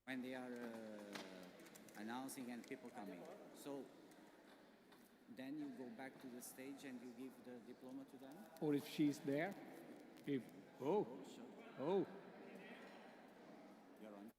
when they are announcing and people coming. So then you go back to the stage and you give the diploma to them? Or if she's there, if, Oh, sure. oh. You're on.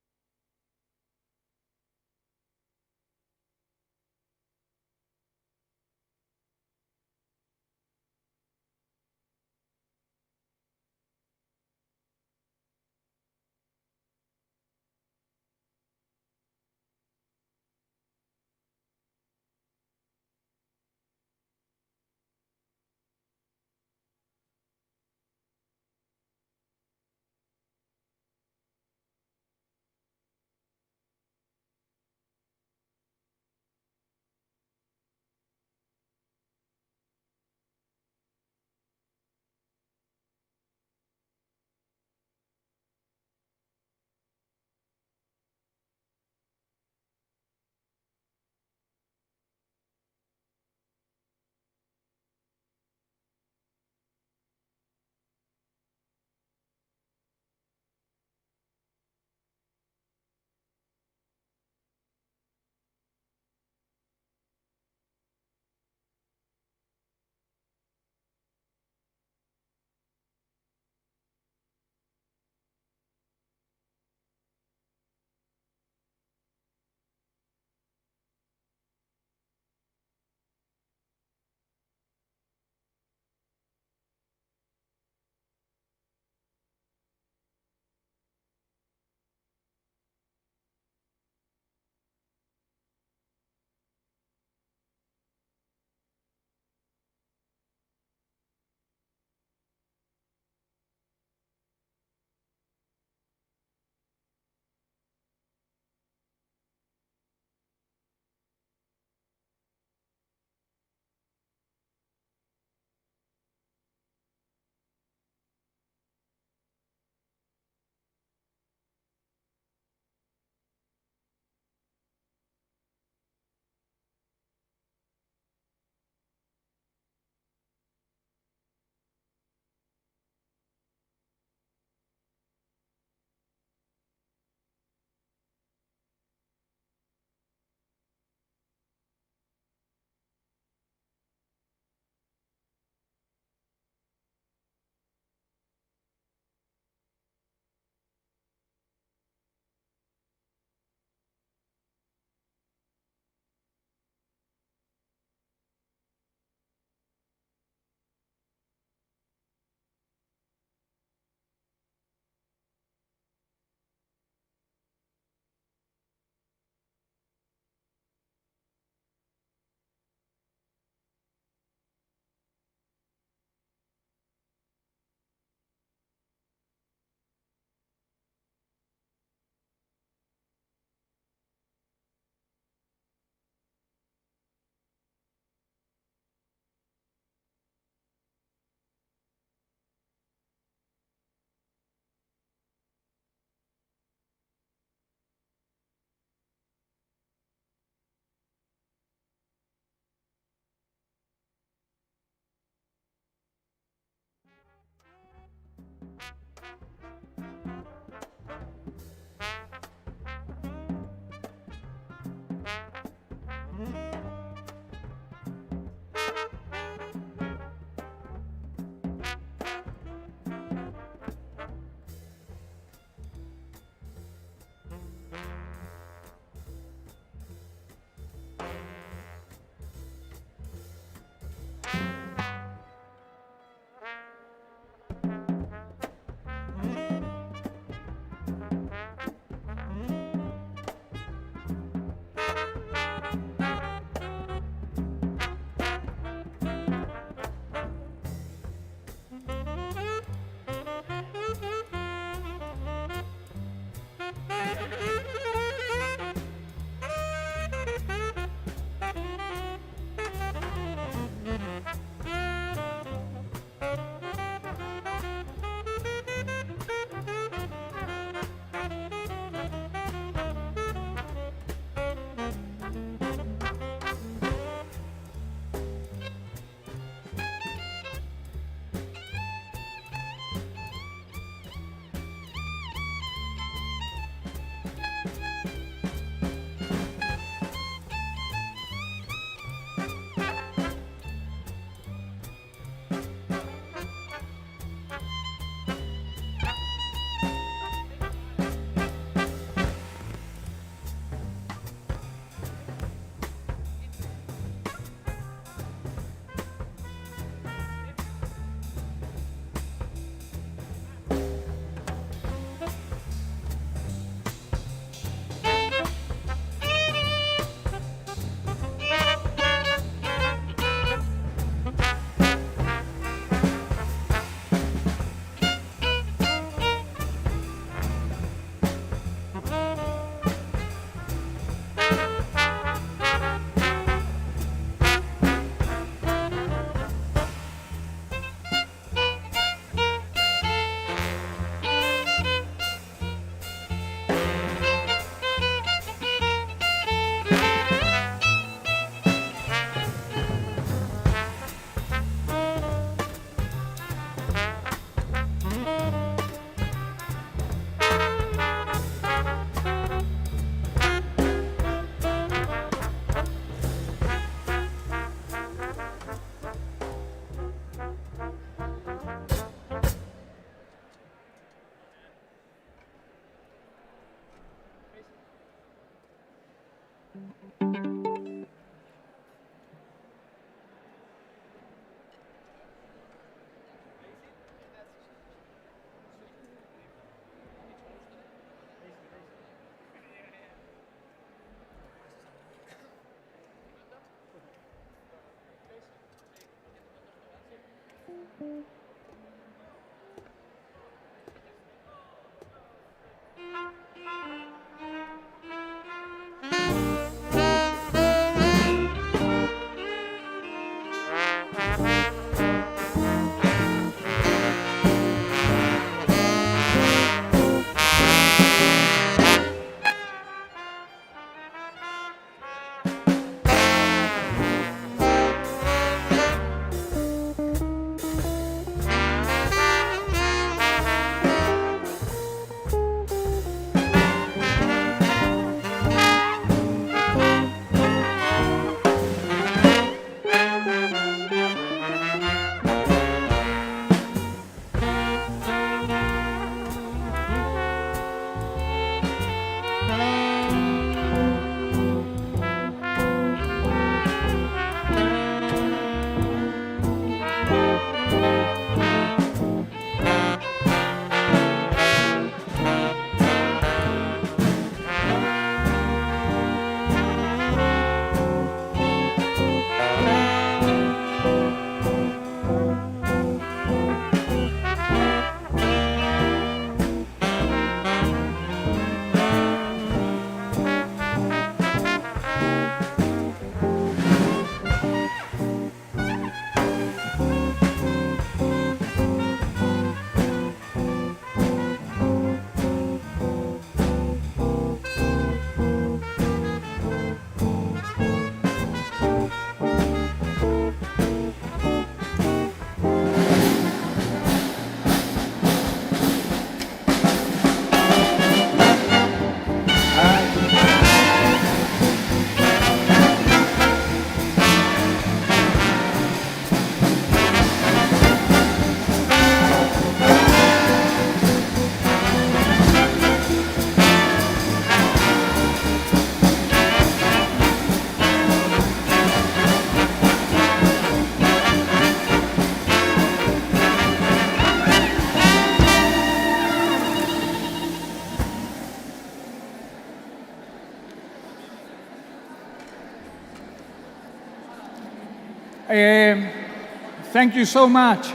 Thank you so much.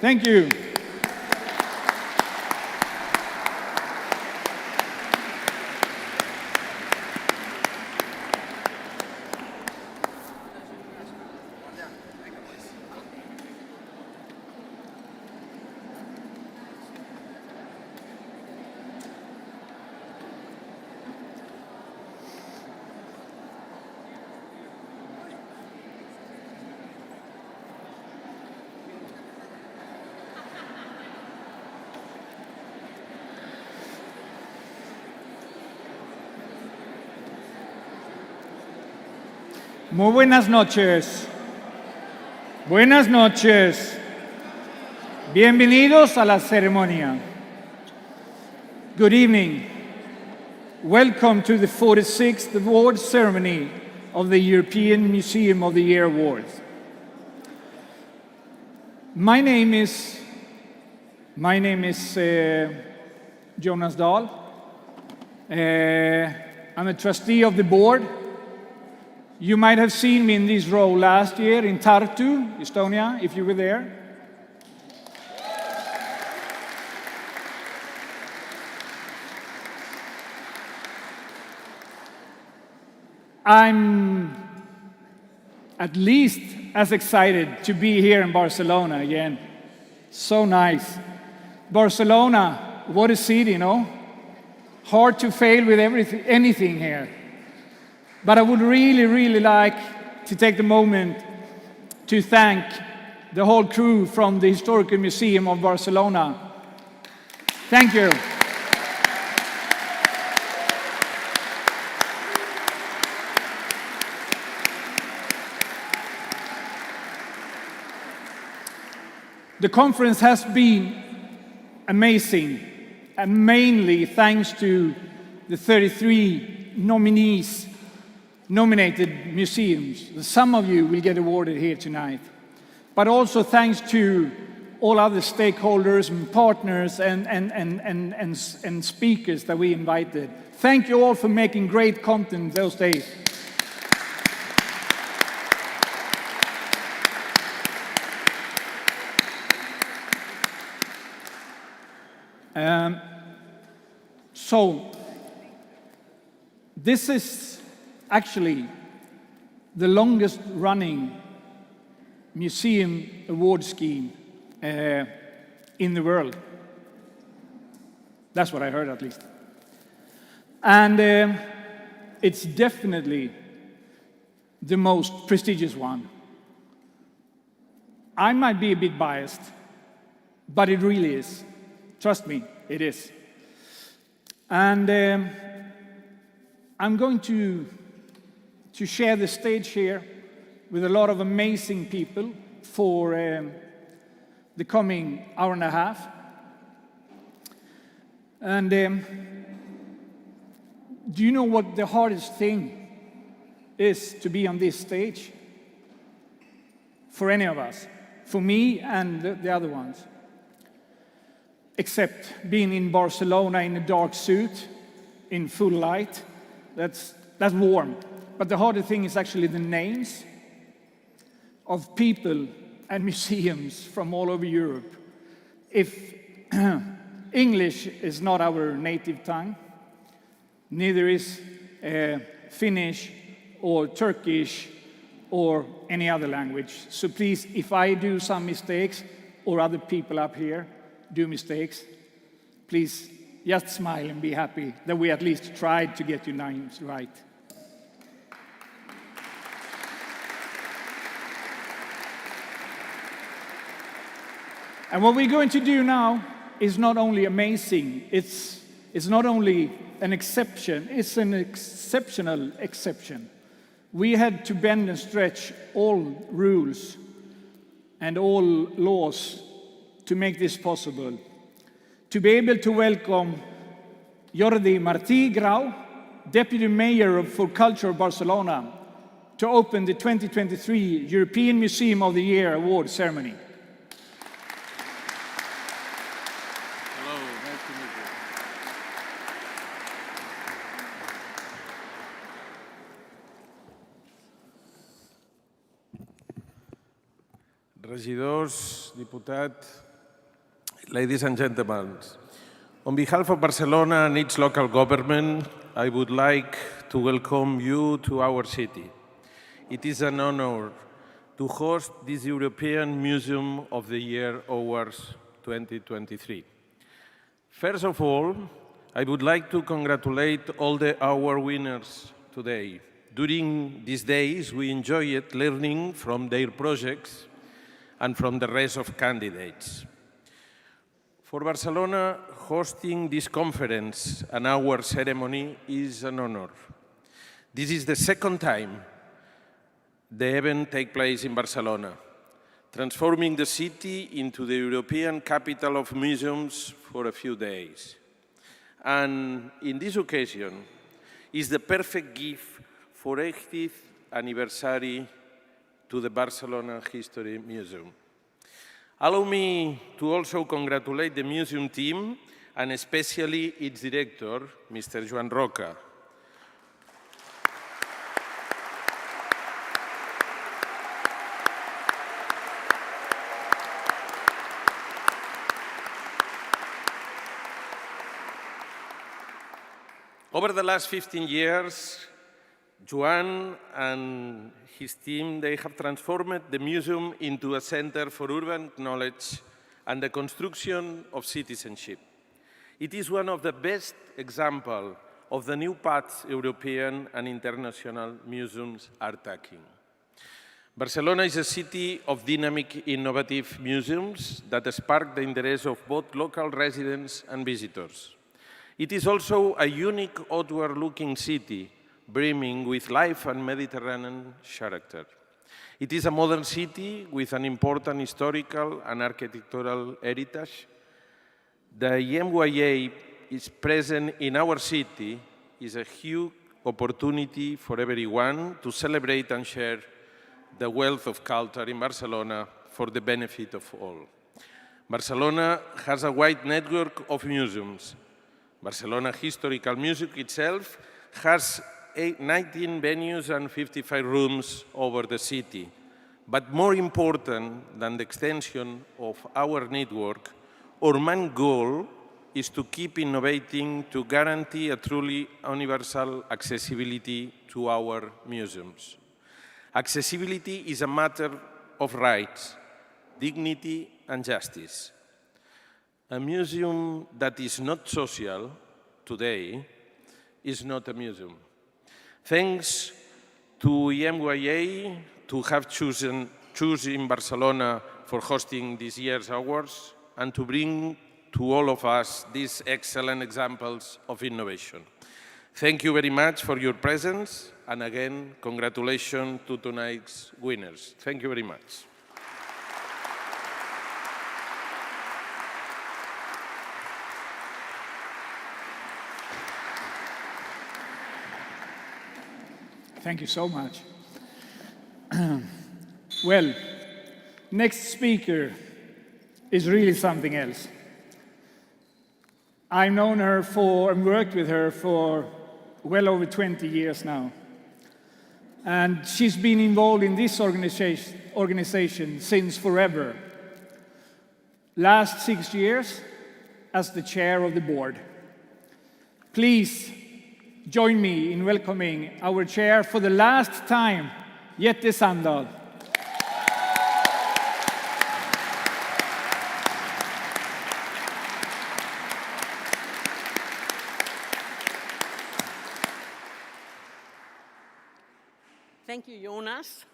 Thank you. Muy buenas noches. Buenas noches. Bienvenidos a la ceremonia. Good evening. Welcome to the 46th award ceremony of the European Museum of the Year Awards. My name is Jonas Dahl. I'm a trustee of the board. You might have seen me in this role last year in Tartu, Estonia, if you were there. I'm at least as excited to be here in Barcelona again. So nice. Barcelona, what a city, no? Hard to fail with anything here. But I would really like to take the moment to thank the whole crew from the Historical Museum of Barcelona. Thank you. The conference has been amazing, and mainly thanks to the 33 nominees nominated museums. Some of you will get awarded here tonight. But also thanks to all other stakeholders and partners and speakers that we invited. Thank you all for making great content those days. So, this is actually the longest running museum award scheme in the world. That's what I heard, at least. And it's definitely the most prestigious one. I might be a bit biased, but it really is. Trust me, it is. And I'm going to share the stage here with a lot of amazing people for the coming hour and a half. And do you know what the hardest thing is to be on this stage? For any of us. For me and the other ones. Except being in Barcelona in a dark suit, in full light. That's warm. But the harder thing is actually the names of people and museums from all over Europe. If English is not our native tongue, neither is Finnish or Turkish or any other language. So please, if I do some mistakes or other people up here do mistakes, please just smile and be happy that we at least tried to get your names right. And what we're going to do now is not only amazing, it's not only an exception, it's an exceptional exception. We had to bend and stretch all rules and all laws to make this possible. To be able to welcome Jordi Martí Grau, Deputy Mayor for Culture of Barcelona, to open the 2023 European Museum of the Year Award ceremony. Hello, nice to meet you. Regidors, diputat, ladies and gentlemen, on behalf of Barcelona and its local government, I would like to welcome you to our city. It is an honor to host this European Museum of the Year Awards 2023. First of all, I would like to congratulate all the award winners today. During these days, we enjoyed learning from their projects and from the rest of candidates. For Barcelona, hosting this conference and our ceremony is an honor. This is the second time the event takes place in Barcelona, transforming the city into the European capital of museums for a few days. And in this occasion, is the perfect gift for 80th anniversary to the Barcelona History Museum. Allow me to also congratulate the museum team and especially its director, Mr. Joan Roca. Over the last 15 years, Joan and his team, they have transformed the museum into a center for urban knowledge and the construction of citizenship. It is one of the best examples of the new paths European and international museums are taking. Barcelona is a city of dynamic, innovative museums that spark the interest of both local residents and visitors. It is also a unique outward-looking city, brimming with life and Mediterranean character. It is a modern city with an important historical and architectural heritage. The EMYA is present in our city is a huge opportunity for everyone to celebrate and share the wealth of culture in Barcelona for the benefit of all. Barcelona has a wide network of museums. Barcelona Historical Museum itself has 19 venues and 55 rooms over the city. But more important than the extension of our network, our main goal is to keep innovating to guarantee a truly universal accessibility to our museums. Accessibility is a matter of rights, dignity, and justice. A museum that is not social today is not a museum. Thanks to EMYA to have chosen Barcelona for hosting this year's awards and to bring to all of us these excellent examples of innovation. Thank you very much for your presence, and again, congratulations to tonight's winners. Thank you very much. Thank you so much. Well, next speaker is really something else. I've known her and worked with her for well over 20 years now. And she's been involved in this organization since forever. Last 6 years as the chair of the board. Please join me in welcoming our chair for the last time, Jette Sandahl. Thank you, Jonas.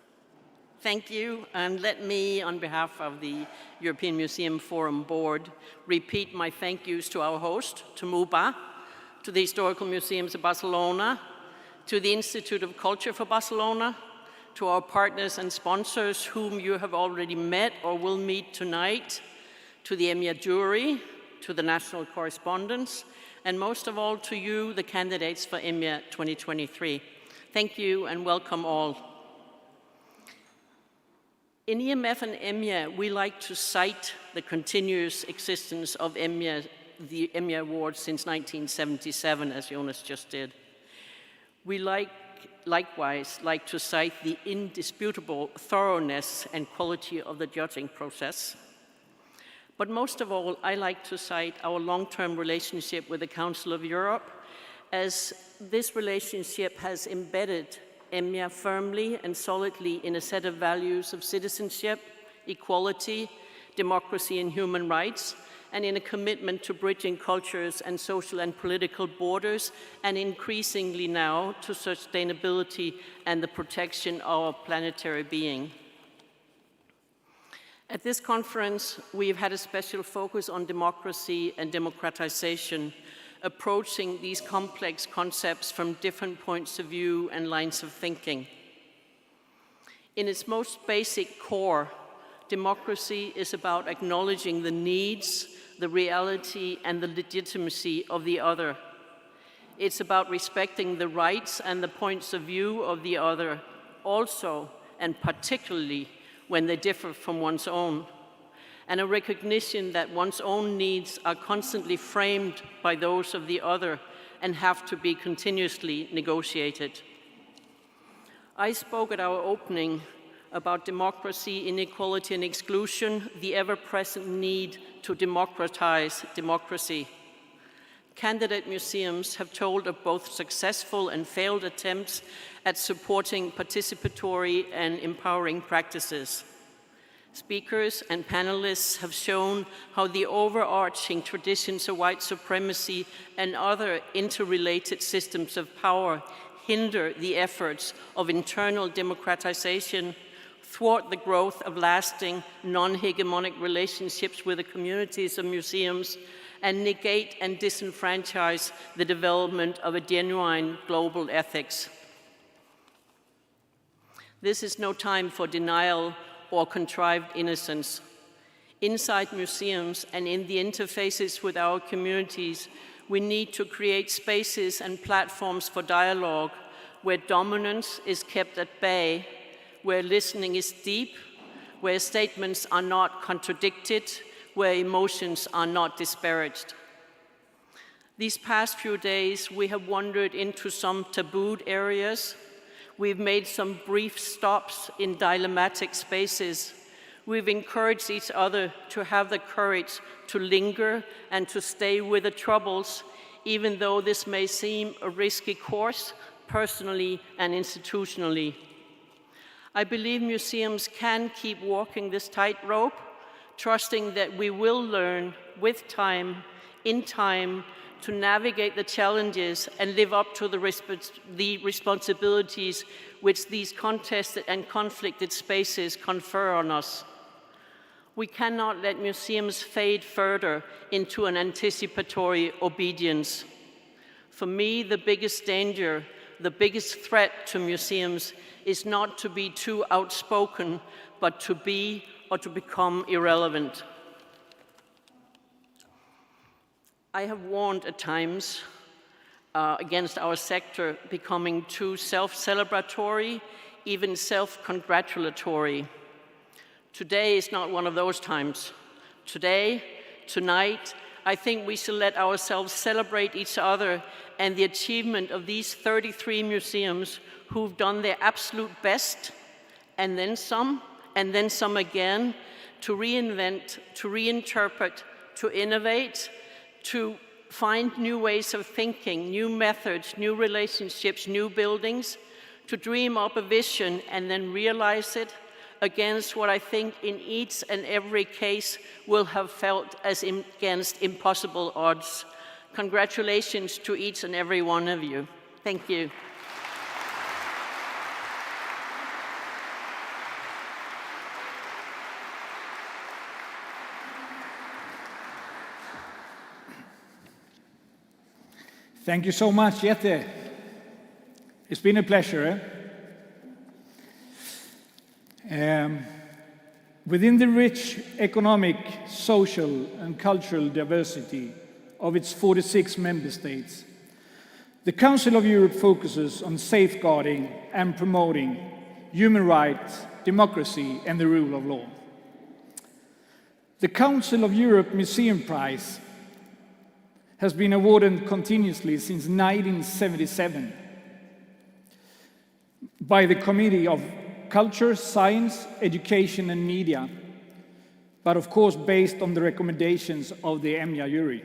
Thank you, and let me, on behalf of the European Museum Forum Board, repeat my thank yous to our host, to MUBA, to the Historical Museums of Barcelona, to the Institute of Culture for Barcelona, to our partners and sponsors whom you have already met or will meet tonight, to the EMYA jury, to the national correspondents, and most of all to you, the candidates for EMYA 2023. Thank you and welcome all. In EMF and EMYA, we like to cite the continuous existence of EMYA, the EMYA Award since 1977, as Jonas just did. We likewise like to cite the indisputable thoroughness and quality of the judging process. But most of all, I like to cite our long-term relationship with the Council of Europe, as this relationship has embedded EMYA firmly and solidly in a set of values of citizenship, equality, democracy and human rights, and in a commitment to bridging cultures and social and political borders, and increasingly now to sustainability and the protection of our planetary being. At this conference, we've had a special focus on democracy and democratization, approaching these complex concepts from different points of view and lines of thinking. In its most basic core, democracy is about acknowledging the needs, the reality, and the legitimacy of the other. It's about respecting the rights and the points of view of the other, also and particularly when they differ from one's own, and a recognition that one's own needs are constantly framed by those of the other and have to be continuously negotiated. I spoke at our opening about democracy, inequality, and exclusion, the ever-present need to democratize democracy. Candidate museums have told of both successful and failed attempts at supporting participatory and empowering practices. Speakers and panelists have shown how the overarching traditions of white supremacy and other interrelated systems of power hinder the efforts of internal democratization, thwart the growth of lasting non-hegemonic relationships with the communities of museums, and negate and disenfranchise the development of a genuine global ethics. This is no time for denial or contrived innocence. Inside museums and in the interfaces with our communities, we need to create spaces and platforms for dialogue where dominance is kept at bay, where listening is deep, where statements are not contradicted, where emotions are not disparaged. These past few days, we have wandered into some tabooed areas. We've made some brief stops in dilemmatic spaces. We've encouraged each other to have the courage to linger and to stay with the troubles, even though this may seem a risky course, personally and institutionally. I believe museums can keep walking this tightrope, trusting that we will learn with time, in time, to navigate the challenges and live up to the responsibilities which these contested and conflicted spaces confer on us. We cannot let museums fade further into an anticipatory obedience. For me, the biggest danger, the biggest threat to museums is not to be too outspoken, but to be or to become irrelevant. I have warned at times against our sector becoming too self-celebratory, even self-congratulatory. Today is not one of those times. Today, tonight, I think we should let ourselves celebrate each other and the achievement of these 33 museums who've done their absolute best, and then some again, to reinvent, to reinterpret, to innovate, to find new ways of thinking, new methods, new relationships, new buildings, to dream up a vision and then realize it against what I think in each and every case will have felt as against impossible odds. Congratulations to each and every one of you. Thank you. Thank you so much, Jette. It's been a pleasure. Within the rich economic, social, and cultural diversity of its 46 member states, the Council of Europe focuses on safeguarding and promoting human rights, democracy, and the rule of law. The Council of Europe Museum Prize has been awarded continuously since 1977 by the Committee of Culture, Science, Education and Media, but of course based on the recommendations of the EMYA jury.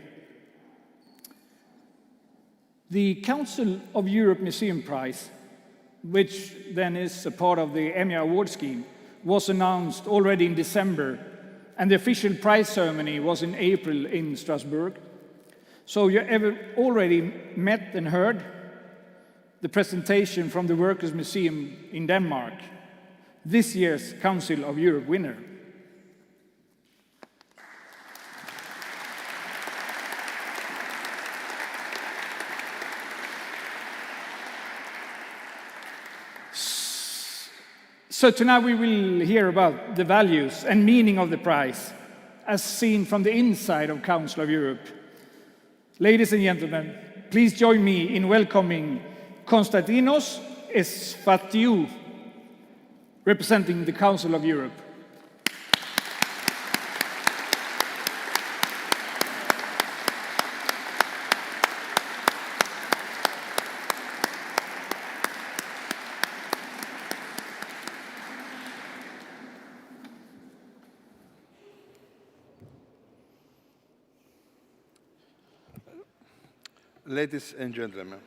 The Council of Europe Museum Prize, which then is a part of the EMYA award scheme, was announced already in December, and the official prize ceremony was in April in Strasbourg. So you have already met and heard the presentation from the Workers' Museum in Denmark, this year's Council of Europe winner. So tonight we will hear about the values and meaning of the prize, as seen from the inside of Council of Europe. Ladies and gentlemen, please join me in welcoming Konstantinos Esfatiou, representing the Council of Europe. Ladies and gentlemen,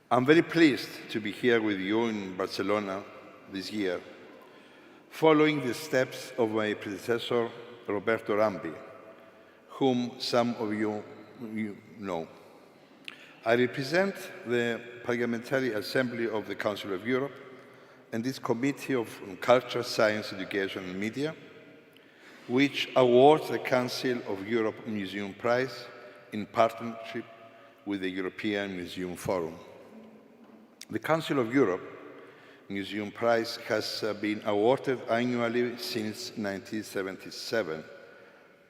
I'm very pleased to be here with you in Barcelona this year, following the steps of my predecessor, Roberto Rambi, whom some of you know. I represent the Parliamentary Assembly of the Council of Europe and its Committee of Culture, Science, Education and Media, which awards the Council of Europe Museum Prize in partnership with the European Museum Forum. The Council of Europe Museum Prize has been awarded annually since 1977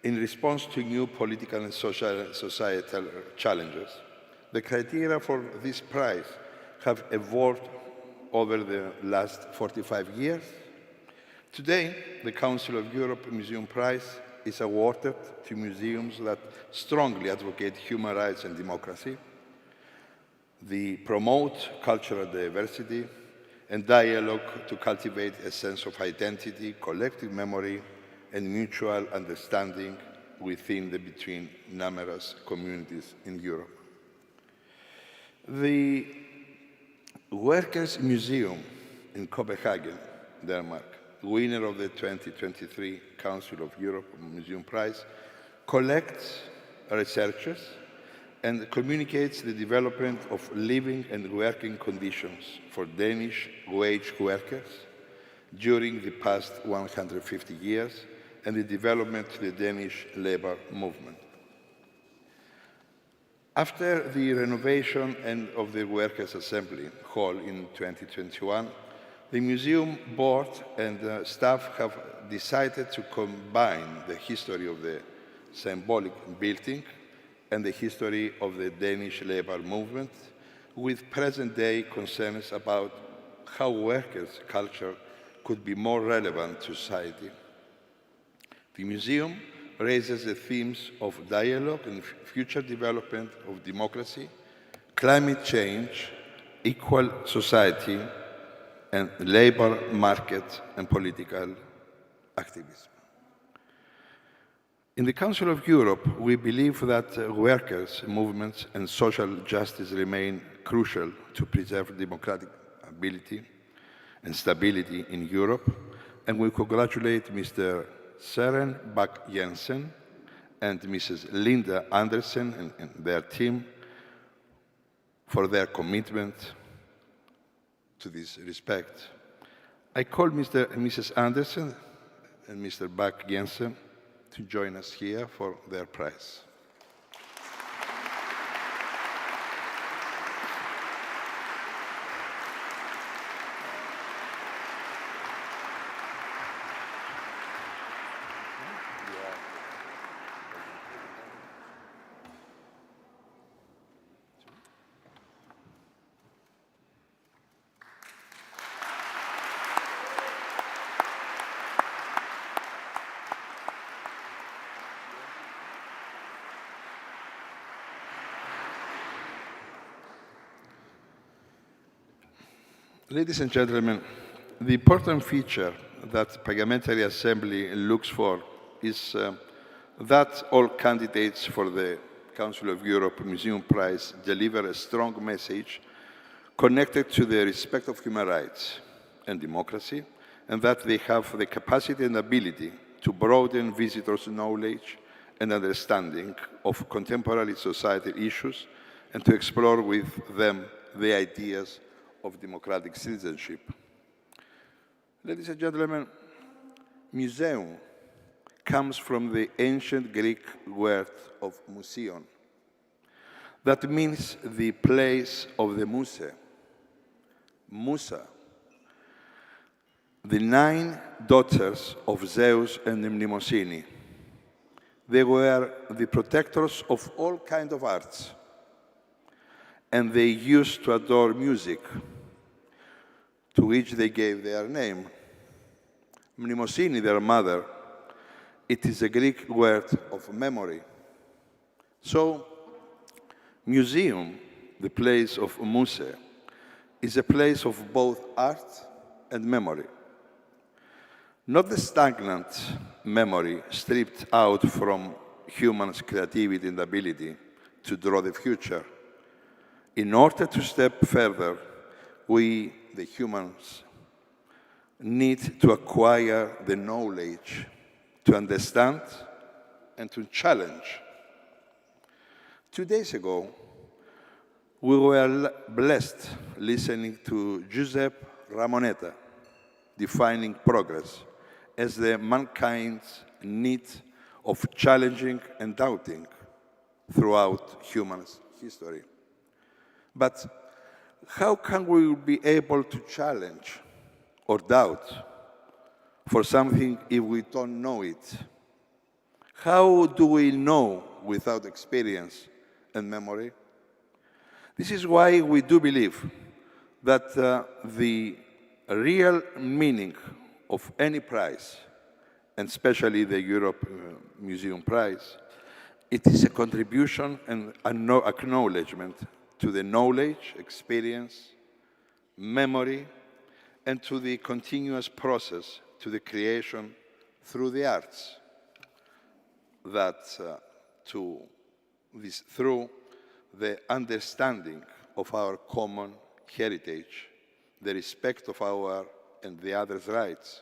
in response to new political and societal challenges. The criteria for this prize have evolved over the last 45 years. Today, the Council of Europe Museum Prize is awarded to museums that strongly advocate human rights and democracy. They promote cultural diversity and dialogue to cultivate a sense of identity, collective memory, and mutual understanding within the between numerous communities in Europe. The Workers' Museum in Copenhagen, Denmark, winner of the 2023 Council of Europe Museum Prize, collects researchers and communicates the development of living and working conditions for Danish wage workers during the past 150 years and the development of the Danish labor movement. After the renovation of the Workers' Assembly Hall in 2021, the museum board and staff have decided to combine the history of the symbolic building and the history of the Danish labor movement with present-day concerns about how workers' culture could be more relevant to society. The museum raises the themes of dialogue and future development of democracy, climate change, equal society, and labor market and political activism. In the Council of Europe, we believe that workers' movements and social justice remain crucial to preserve democratic ability and stability in Europe, and we congratulate Mr. Søren Bak Jensen and Mrs. Linda Andersen and their team for their commitment to this respect. I call Mr. and Mrs. Andersen and Mr. Bak Jensen to join us here for their prize. Ladies and gentlemen, the important feature that Parliamentary Assembly looks for is that all candidates for the Council of Europe Museum Prize deliver a strong message connected to the respect of human rights and democracy, and that they have the capacity and ability to broaden visitors' knowledge and understanding of contemporary societal issues and to explore with them the ideas of democratic citizenship. Ladies and gentlemen, museum comes from the ancient Greek word of museon. That means the place of the muse, Musa. The 9 daughters of Zeus and Mnemosyne. They were the protectors of all kinds of arts, and they used to adore music, to which they gave their name. Mnemosyne, their mother, it is a Greek word of memory. So, museum, the place of muse, is a place of both art and memory. Not the stagnant memory stripped out from humans' creativity and ability to draw the future. In order to step further, we, the humans, need to acquire the knowledge to understand and to challenge. 2 days ago, we were blessed listening to Giuseppe Ramonetta defining progress as the mankind's need of challenging and doubting throughout human history. But how can we be able to challenge or doubt for something if we don't know it? How do we know without experience and memory? This is why we do believe that the real meaning of any prize, and especially the Europe Museum Prize, it is a contribution and an acknowledgement to the knowledge, experience, memory, and to the continuous process to the creation through the arts. That through the understanding of our common heritage, the respect of our and the others' rights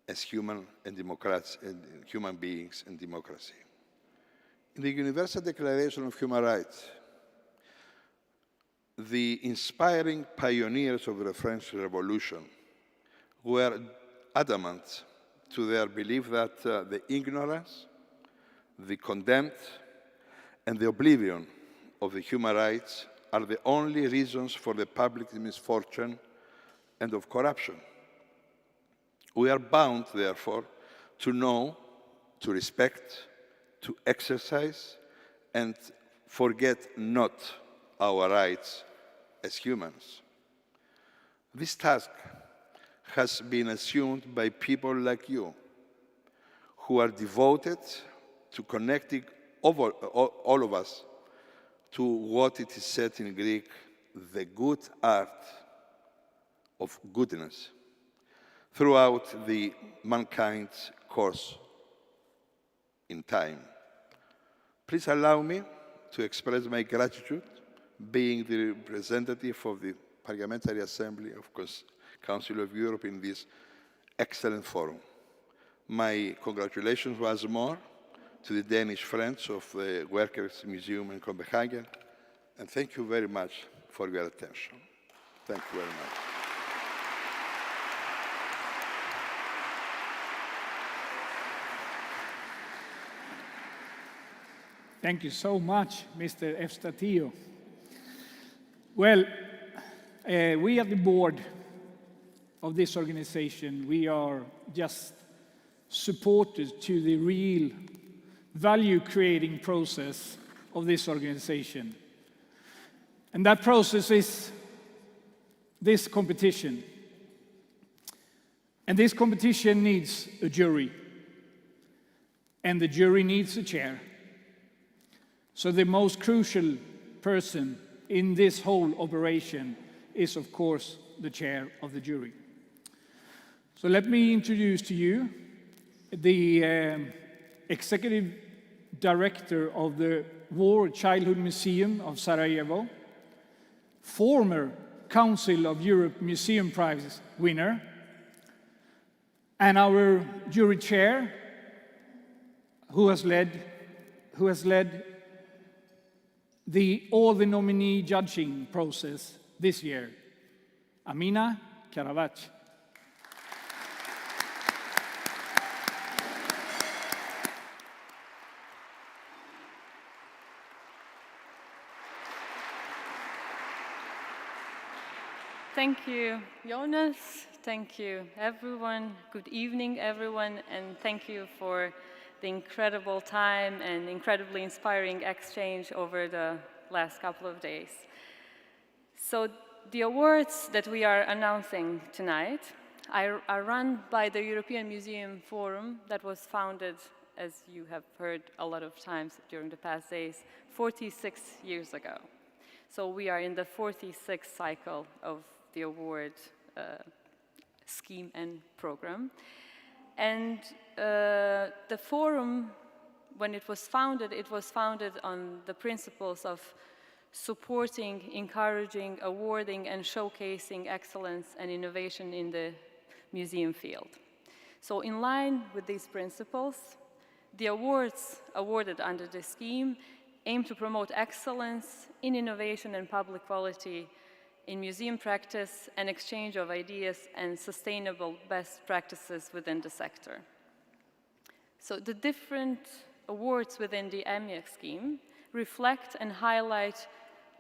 as human beings and democracy. In the Universal Declaration of Human Rights, the inspiring pioneers of the French Revolution were adamant to their belief that the ignorance, the contempt, and the oblivion of the human rights are the only reasons for the public misfortune and of corruption. We are bound, therefore, to know, to respect, to exercise, and forget not our rights as humans. This task has been assumed by people like you, who are devoted to connecting all of us to what it is said in Greek, the good art of goodness, throughout the mankind's course in time. Please allow me to express my gratitude, being the representative of the Parliamentary Assembly of Council of Europe in this excellent forum. My congratulations once more to the Danish Friends of the Workers' Museum in Copenhagen, and thank you very much for your attention. Thank you very much. Thank you so much, Mr. Efstatio. Well, we at the board of this organization, we are just supporters to the real value-creating process of this organization. And that process is this competition. And this competition needs a jury. And the jury needs a chair. So the most crucial person in this whole operation is, of course, the chair of the jury. So let me introduce to you the executive director of the War Childhood Museum of Sarajevo, former Council of Europe Museum Prize winner, and our jury chair, who has led all the nominee judging process this year, Amina Karavach. Thank you, Jonas. Thank you, everyone. Good evening, everyone, and thank you for the incredible time and incredibly inspiring exchange over the last couple of days. So the awards that we are announcing tonight are run by the European Museum Forum that was founded, as you have heard a lot of times during the past days, 46 years ago. So we are in the 46th cycle of the award scheme and program. And the forum, when it was founded on the principles of supporting, encouraging, awarding, and showcasing excellence and innovation in the museum field. So in line with these principles, the awards awarded under the scheme aim to promote excellence in innovation and public quality in museum practice and exchange of ideas and sustainable best practices within the sector. So the different awards within the EMYA scheme reflect and highlight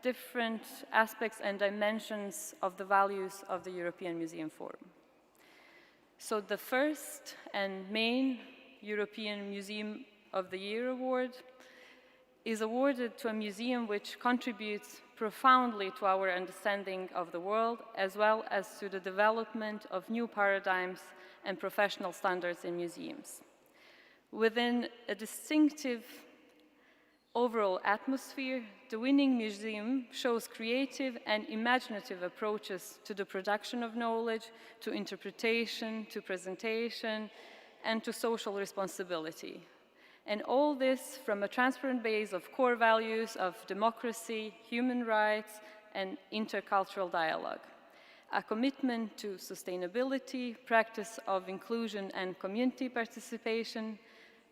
different aspects and dimensions of the values of the European Museum Forum. So the first and main European Museum of the Year award is awarded to a museum which contributes profoundly to our understanding of the world, as well as to the development of new paradigms and professional standards in museums. Within a distinctive overall atmosphere, the winning museum shows creative and imaginative approaches to the production of knowledge, to interpretation, to presentation, and to social responsibility. And all this from a transparent base of core values of democracy, human rights, and intercultural dialogue. A commitment to sustainability, practice of inclusion and community participation,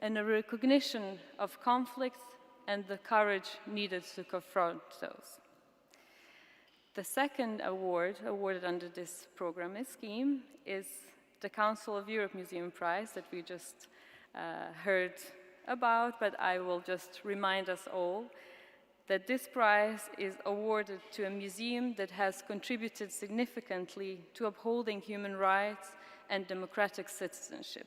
and a recognition of conflicts and the courage needed to confront those. The second award awarded under this program and scheme is the Council of Europe Museum Prize that we just heard about, but I will just remind us all that this prize is awarded to a museum that has contributed significantly to upholding human rights and democratic citizenship,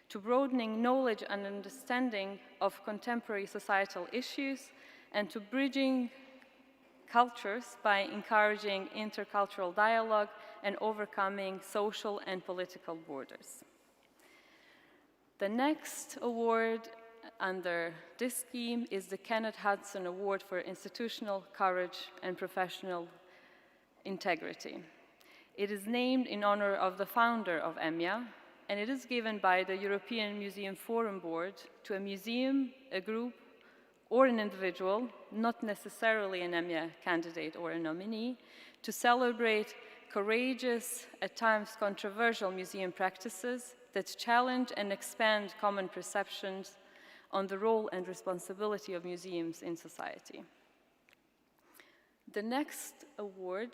to broadening knowledge and understanding of contemporary societal issues, and to bridging cultures by encouraging intercultural dialogue and overcoming social and political borders. The next award under this scheme is the Kenneth Hudson Award for Institutional Courage and Professional Integrity. It is named in honor of the founder of EMYA, and it is given by the European Museum Forum Board to a museum, a group, or an individual, not necessarily an EMYA candidate or a nominee, to celebrate courageous, at times controversial museum practices that challenge and expand common perceptions on the role and responsibility of museums in society. The next award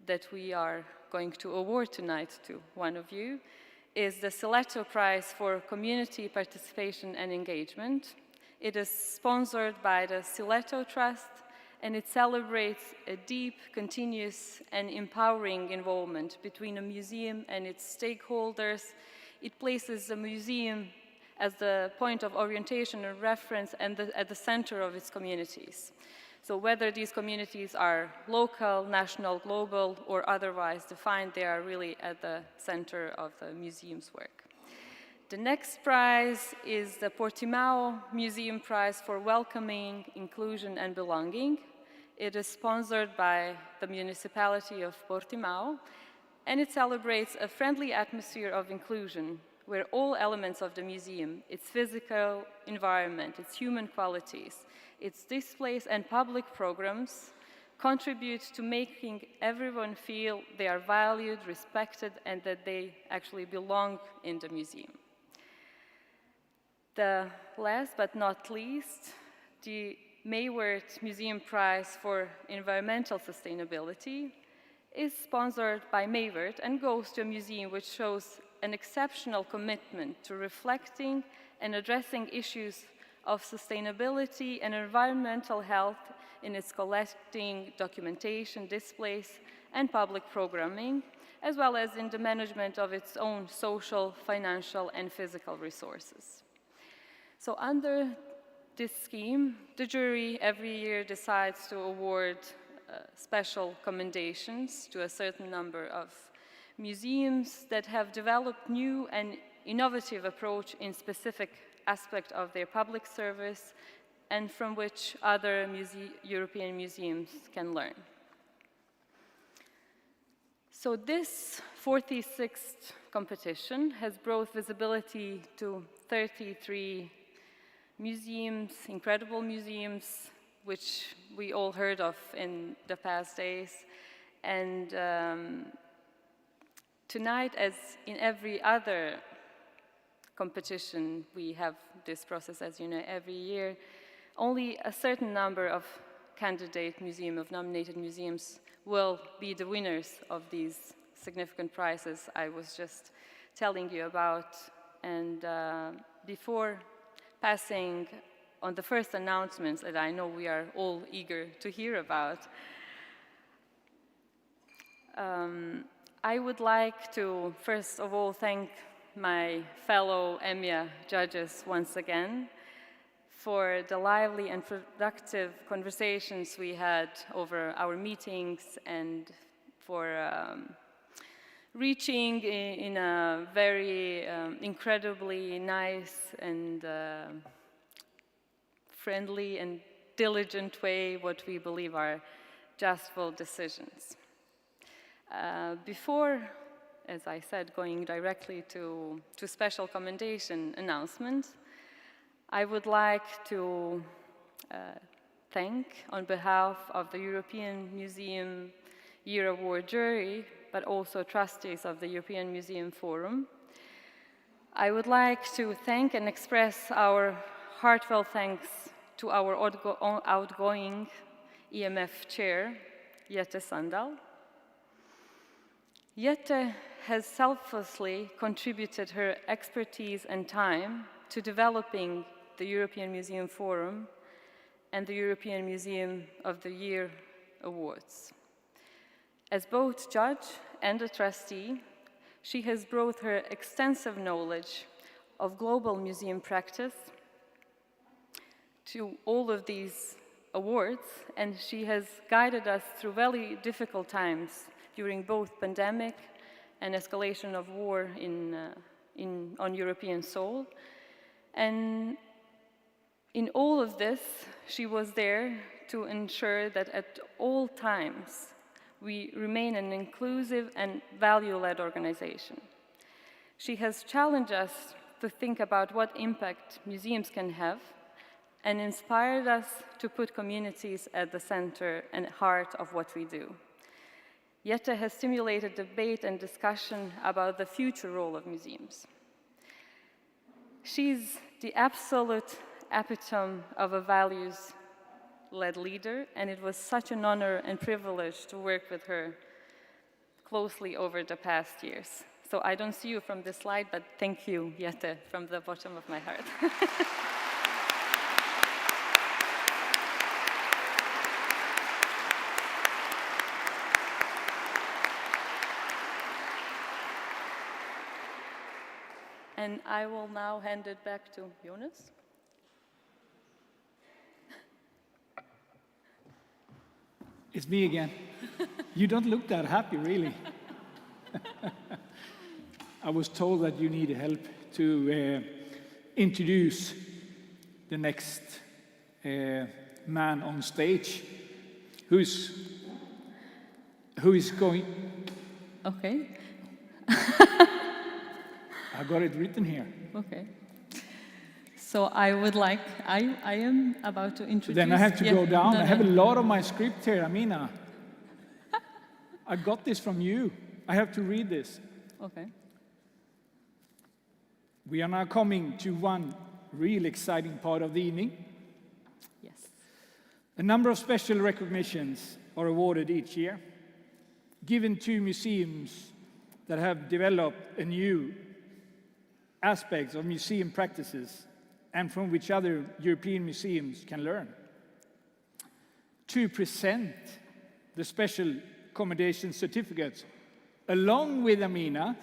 that we are going to award tonight to one of you is the Siletto Prize for Community Participation and Engagement. It is sponsored by the Siletto Trust, and it celebrates a deep, continuous, and empowering involvement between a museum and its stakeholders. It places the museum as the point of orientation and reference and at the center of its communities. So whether these communities are local, national, global, or otherwise defined, they are really at the center of the museum's work. The next prize is the Portimao Museum Prize for Welcoming, Inclusion, and Belonging. It is sponsored by the municipality of Portimao, and it celebrates a friendly atmosphere of inclusion, where all elements of the museum, its physical environment, its human qualities, its displays and public programs contribute to making everyone feel they are valued, respected, and that they actually belong in the museum. The last but not least, the Maywert Museum Prize for Environmental Sustainability is sponsored by Maywert and goes to a museum which shows an exceptional commitment to reflecting and addressing issues of sustainability and environmental health in its collecting, documentation, displays, and public programming, as well as in the management of its own social, financial, and physical resources. So under this scheme, the jury every year decides to award special commendations to a certain number of museums that have developed new and innovative approach in specific aspect of their public service and from which other European museums can learn. So this 46th competition has brought visibility to 33 museums, incredible museums, which we all heard of in the past days. And tonight, as in every other competition, we have this process, as you know, every year. Only a certain number of candidate museums, of nominated museums, will be the winners of these significant prizes I was just telling you about. And before passing on the first announcements that I know we are all eager to hear about, I would like to, first of all, thank my fellow EMYA judges once again for the lively and productive conversations we had over our meetings, and for reaching in a very incredibly nice and friendly and diligent way what we believe are justful decisions. Before, as I said, going directly to special commendation announcements, I would like to thank, on behalf of the European Museum Year Award jury, but also trustees of the European Museum Forum, I would like to thank and express our heartfelt thanks to our outgoing EMF chair, Jette Sandal. Jette has selflessly contributed her expertise and time to developing the European Museum Forum and the European Museum of the Year Awards. As both judge and a trustee, she has brought her extensive knowledge of global museum practice to all of these awards, and she has guided us through very difficult times during both pandemic and escalation of war on European soil. And in all of this, she was there to ensure that at all times we remain an inclusive and value-led organization. She has challenged us to think about what impact museums can have and inspired us to put communities at the center and heart of what we do. Jette has stimulated debate and discussion about the future role of museums. She's the absolute epitome of a values-led leader, and it was such an honor and privilege to work with her closely over the past years. So I don't see you from this slide, but thank you, Jette, from the bottom of my heart. And I will now hand it back to Jonas. It's me again. You don't look that happy, really. I was told that you need help to introduce the next man on stage. Who is going? Okay. I got it written here. Okay. So I am about to introduce... Then I have to go down. No, I have a lot of my script here, Amina. I got this from you. I have to read this. Okay. We are now coming to one real exciting part of the evening. Yes. A number of special recognitions are awarded each year, given to museums that have developed a new aspects of museum practices and from which other European museums can learn. To present the special commendation certificates along with Amina,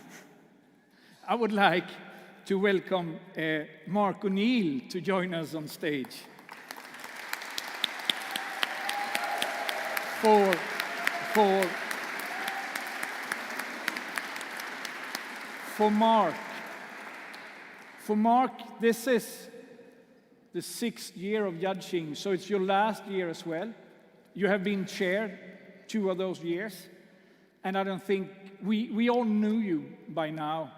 I would like to welcome Mark O'Neill to join us on stage. For Mark, this is the 6th year of judging, so it's your last year as well. You have been chaired 2 of those years, and I don't think we all knew you by now,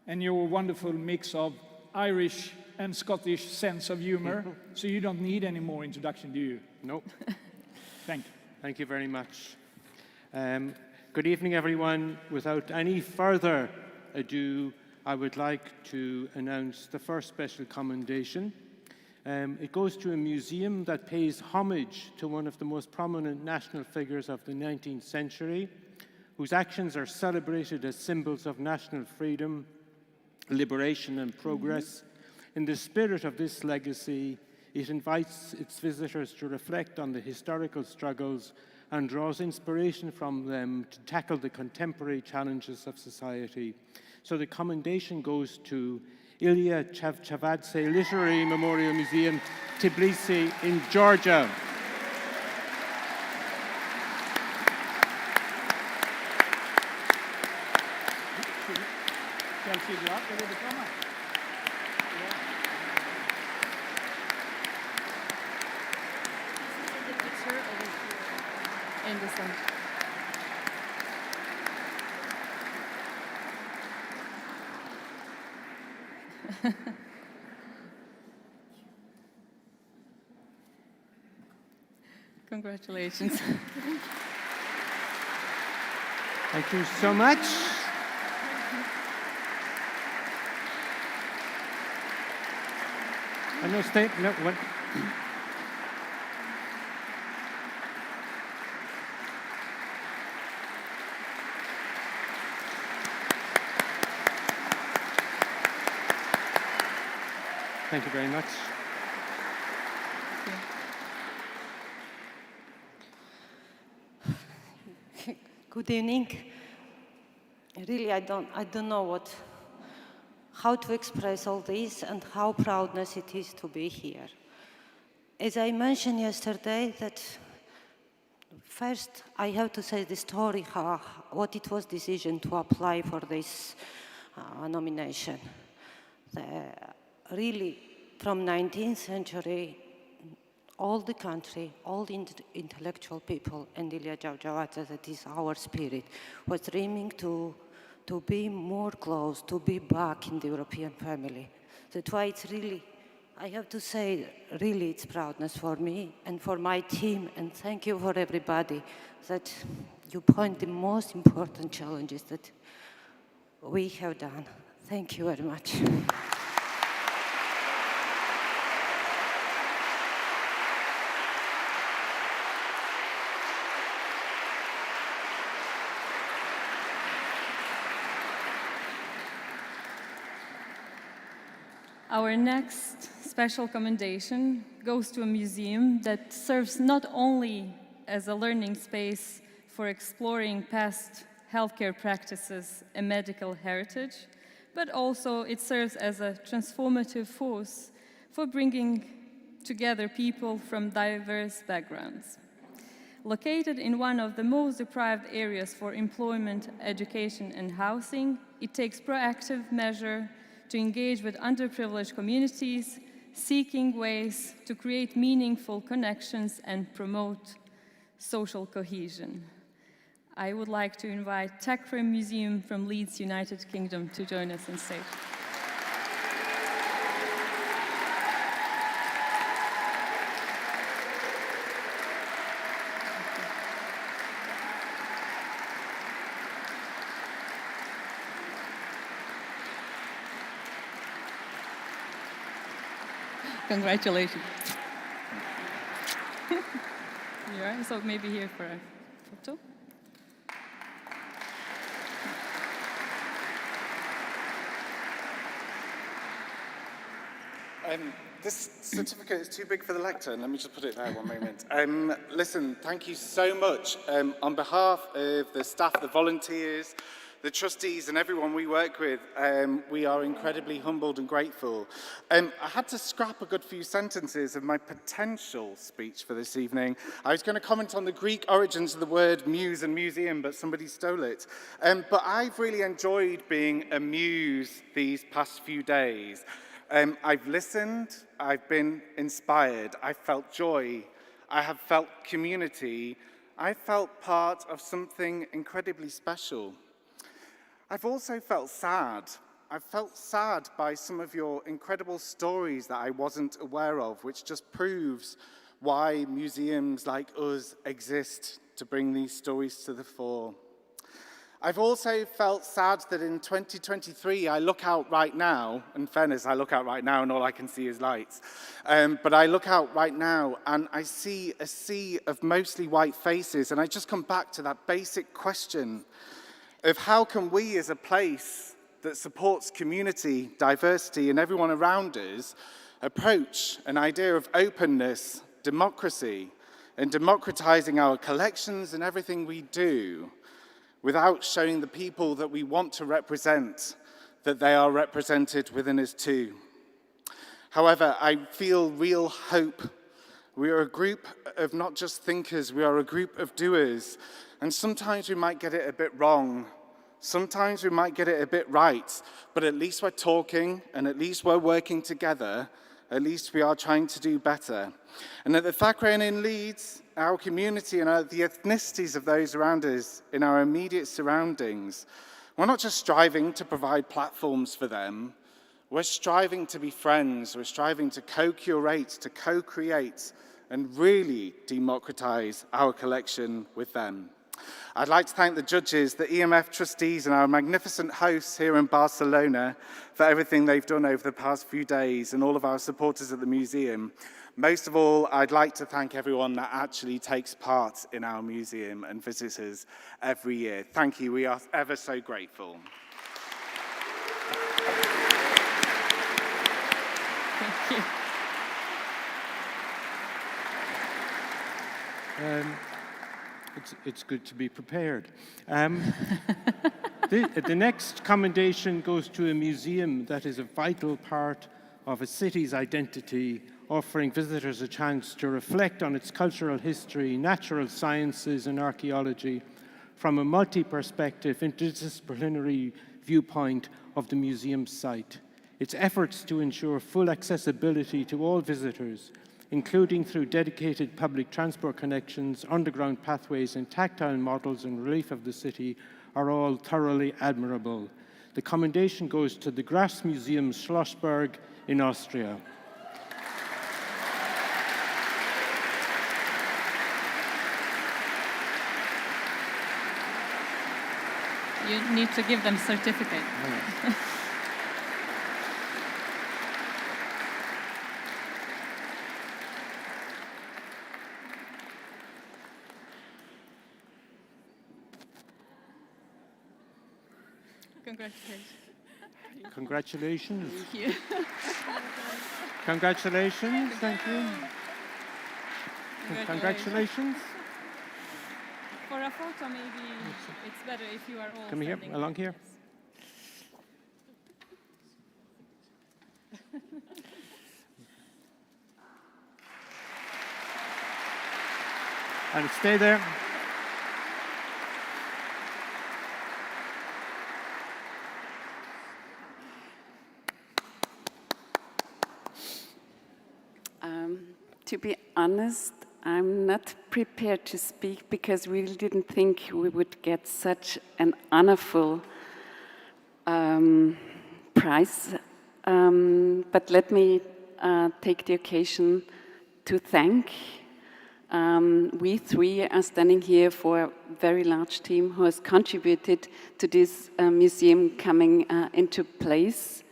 and your wonderful mix of Irish and Scottish sense of humor, so you don't need any more introduction, do you? No. Thank you. Thank you very much. Good evening, everyone. Without any further ado, I would like to announce the first special commendation. It goes to a museum that pays homage to one of the most prominent national figures of the 19th century, whose actions are celebrated as symbols of national freedom, liberation, and progress. In the spirit of this legacy, it invites its visitors to reflect on the historical struggles and draws inspiration from them to tackle the contemporary challenges of society. So the commendation goes to Ilya Chavchavadze Literary Memorial Museum, Tbilisi in Georgia. Congratulations. Thank you so much. No, stay, no, what? Thank you very much. Good evening. Really, I don't know how to express all this and how proudness it is to be here. As I mentioned yesterday, that first I have to say the story what it was decision to apply for this nomination. Really, from 19th century, all the country, all the intellectual people, and Ilya Chavchavadze, that is our spirit, was dreaming to be more close, to be back in the European family. That's why it's really, I have to say, really it's proudness for me and for my team, and thank you for everybody that you point the most important challenges that we have done. Thank you very much. Our next special commendation goes to a museum that serves not only as a learning space for exploring past healthcare practices and medical heritage, but also it serves as a transformative force for bringing together people from diverse backgrounds. Located in one of the most deprived areas for employment, education, and housing, it takes proactive measure to engage with underprivileged communities, seeking ways to create meaningful connections and promote social cohesion. I would like to invite Techframe Museum from Leeds, United Kingdom to join us on stage. Congratulations. Yeah, so maybe here for a photo. This certificate is too big for the lectern. Let me just put it there one moment. Listen, thank you so much. On behalf of the staff, the volunteers, the trustees and everyone we work with, we are incredibly humbled and grateful. I had to scrap a good few sentences of my potential speech for this evening. I was going to comment on the Greek origins of the word muse and museum, but somebody stole it. But I've really enjoyed being a muse these past few days. I've listened, I've been inspired, I've felt joy, I have felt community, I felt part of something incredibly special. I've also felt sad. I've felt sad by some of your incredible stories that I wasn't aware of, which just proves why museums like us exist to bring these stories to the fore. I've also felt sad that in 2023, I look out right now, in fairness, I look out right now and all I can see is lights, but I look out right now and I see a sea of mostly white faces, and I just come back to that basic question of how can we as a place that supports community, diversity, and everyone around us approach an idea of openness, democracy, and democratizing our collections and everything we do without showing the people that we want to represent that they are represented within us too. However, I feel real hope. We are a group of not just thinkers, we are a group of doers. And sometimes we might get it a bit wrong. Sometimes we might get it a bit right. But at least we're talking, and at least we're working together. At least we are trying to do better. And at the Thackeray in Leeds, our community and the ethnicities of those around us in our immediate surroundings, we're not just striving to provide platforms for them, we're striving to be friends, we're striving to co-curate, to co-create, and really democratize our collection with them. I'd like to thank the judges, the EMF trustees, and our magnificent hosts here in Barcelona for everything they've done over the past few days, and all of our supporters at the museum. Most of all, I'd like to thank everyone that actually takes part in our museum and visitors every year. Thank you, we are ever so grateful. Thank you. It's good to be prepared. The next commendation goes to a museum that is a vital part of a city's identity, offering visitors a chance to reflect on its cultural history, natural sciences, and archaeology from a multi-perspective, interdisciplinary viewpoint of the museum's site. Its efforts to ensure full accessibility to all visitors, including through dedicated public transport connections, underground pathways, and tactile models and relief of the city, are all thoroughly admirable. The commendation goes to the Gras Museum Schlossberg in Austria. You need to give them a certificate. Congratulations. Congratulations. Thank you. Congratulations. Thank you. Congratulations. For a photo, maybe it's better if you are all Come here, standing. along here. And stay there. To be honest, I'm not prepared to speak because we really didn't think we would get such an honorful prize. But let me take the occasion to thank. We three are standing here for a very large team who has contributed to this museum coming into place.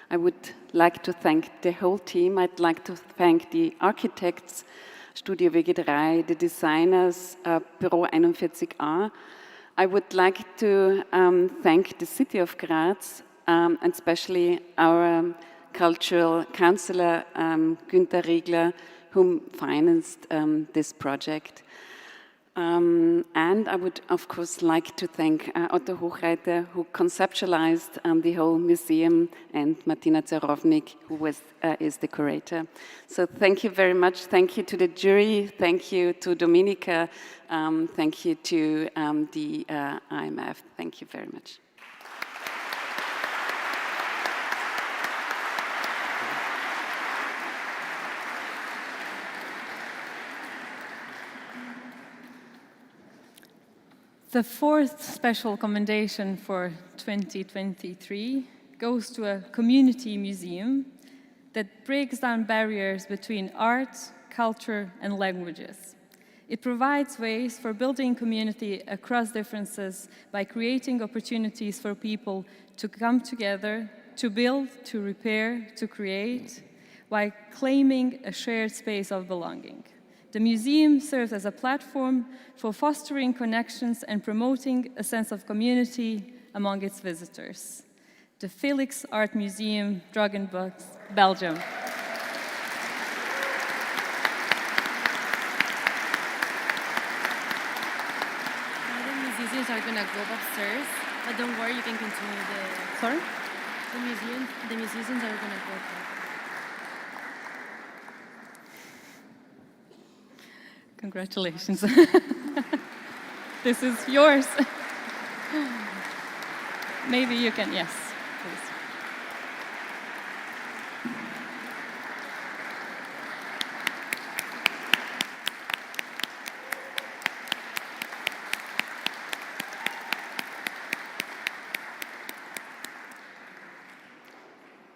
I would like to thank the whole team. I'd like to thank the architects, Studio WG3, the designers, Büro 41a. I would like to thank the city of Graz, and especially our cultural councillor, Günther Riegler, who financed this project. And I would, of course, like to thank Otto Hochreiter, who conceptualized the whole museum, and Martina Zarovnik, who is the curator. So thank you very much. Thank you to the jury. Thank you to Dominika. Thank you to the IMF. Thank you very much. The fourth special commendation for 2023 goes to a community museum that breaks down barriers between art, culture, and languages. It provides ways for building community across differences by creating opportunities for people to come together, to build, to repair, to create, while claiming a shared space of belonging. The museum serves as a platform for fostering connections and promoting a sense of community among its visitors. The Felix Art Museum, Drogenbos, Belgium. The musicians are going to go upstairs, but don't worry, you can continue the... Sorry? The musicians are going to go back. Congratulations. This is yours. Maybe you can, yes, please.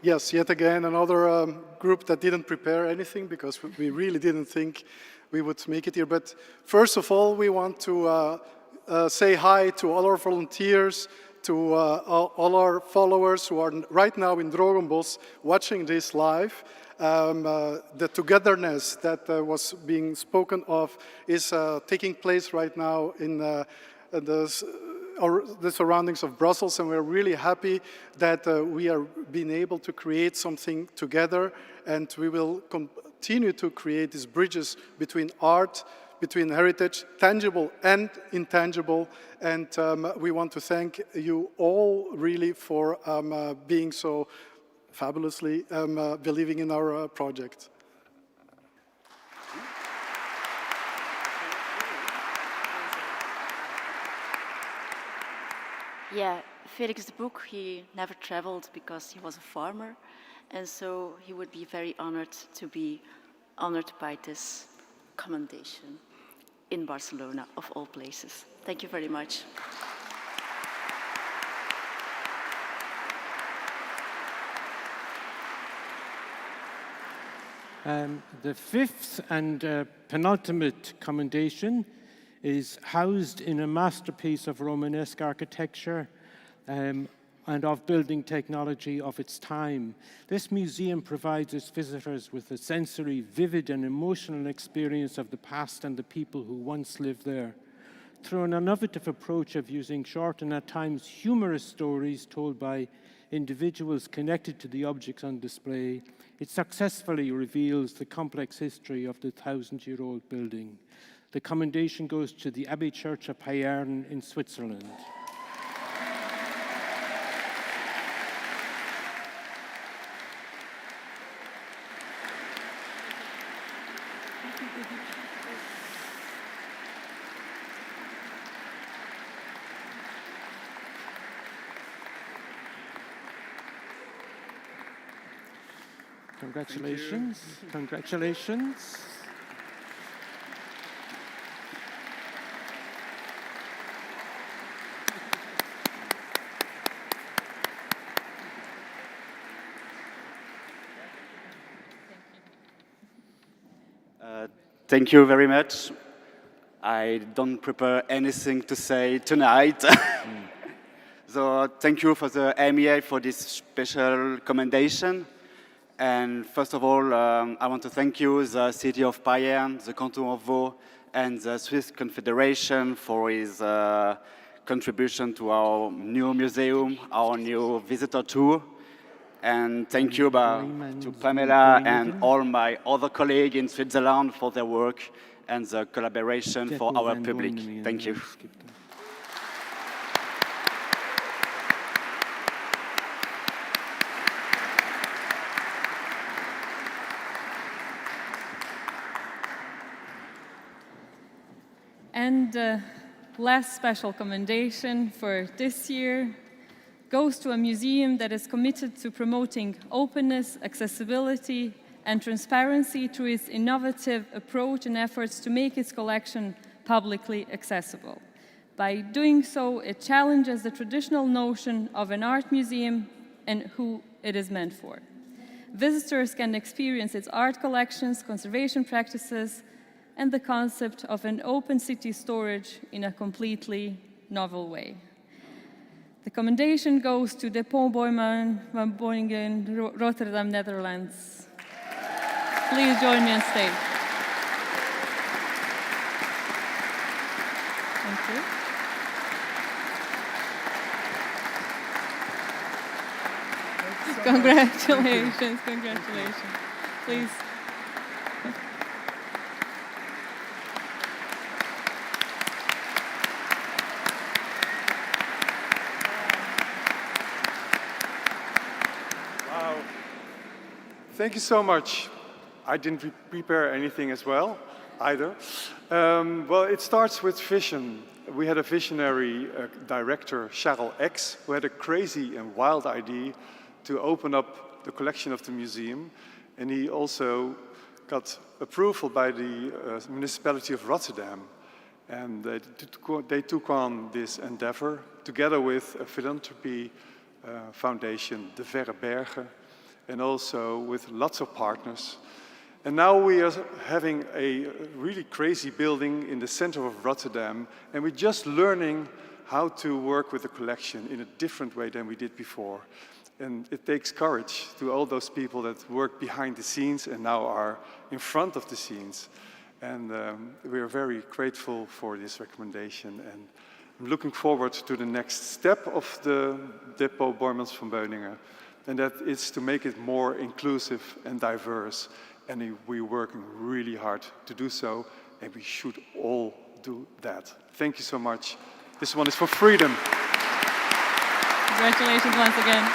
Yes, yet again, another group that didn't prepare anything because we really didn't think we would make it here. But first of all, we want to say hi to all our volunteers, to all our followers who are right now in Drogenbos watching this live. The togetherness that was being spoken of is taking place right now in the surroundings of Brussels, and we're really happy that we are being able to create something together, and we will continue to create these bridges between art, between heritage, tangible and intangible, and we want to thank you all really for being so fabulously believing in our project. Yeah, Felix de Boek, he never traveled because he was a farmer, and so he would be very honored to be honored by this commendation in Barcelona, of all places. Thank you very much. The fifth and penultimate commendation is housed in a masterpiece of Romanesque architecture and of building technology of its time. This museum provides its visitors with a sensory, vivid and emotional experience of the past and the people who once lived there. Through an innovative approach of using short and at times humorous stories told by individuals connected to the objects on display, it successfully reveals the complex history of the 1,000-year-old building. The commendation goes to the Abbey Church of Payerne in Switzerland. Congratulations. Congratulations. Thank you very much. I don't prepare anything to say tonight. So thank you for the EMYA for this special commendation. And first of all, I want to thank you, the City of Payerne, the Canton of Vaud, and the Swiss Confederation for his contribution to our new museum, our new visitor tour. And thank you to Pamela and all my other colleagues in Switzerland for their work and the collaboration for our public. Thank you. And the last special commendation for this year goes to a museum that is committed to promoting openness, accessibility, and transparency through its innovative approach and efforts to make its collection publicly accessible. By doing so, it challenges the traditional notion of an art museum and who it is meant for. Visitors can experience its art collections, conservation practices, and the concept of an open city storage in a completely novel way. The commendation goes to De Pont Boijman van Boningen, Rotterdam, Netherlands. Please join me on stage. Thank you. Congratulations, congratulations. Please. Thank you so much. I didn't prepare anything as well, either. Well, it starts with vision. We had a visionary director, Charles X, who had a crazy and wild idea to open up the collection of the museum. And he also got approval by the municipality of Rotterdam. And they took on this endeavor together with a philanthropy foundation, De Verre Bergen, and also with lots of partners. And now we are having a really crazy building in the center of Rotterdam, and we're just learning how to work with the collection in a different way than we did before. And it takes courage to all those people that work behind the scenes and now are in front of the scenes. And we are very grateful for this recommendation. And I'm looking forward to the next step of the Depot Boijmans van Beuningen, and that is to make it more inclusive and diverse. And we're working really hard to do so, and we should all do that. Thank you so much. This one is for freedom. Congratulations once again.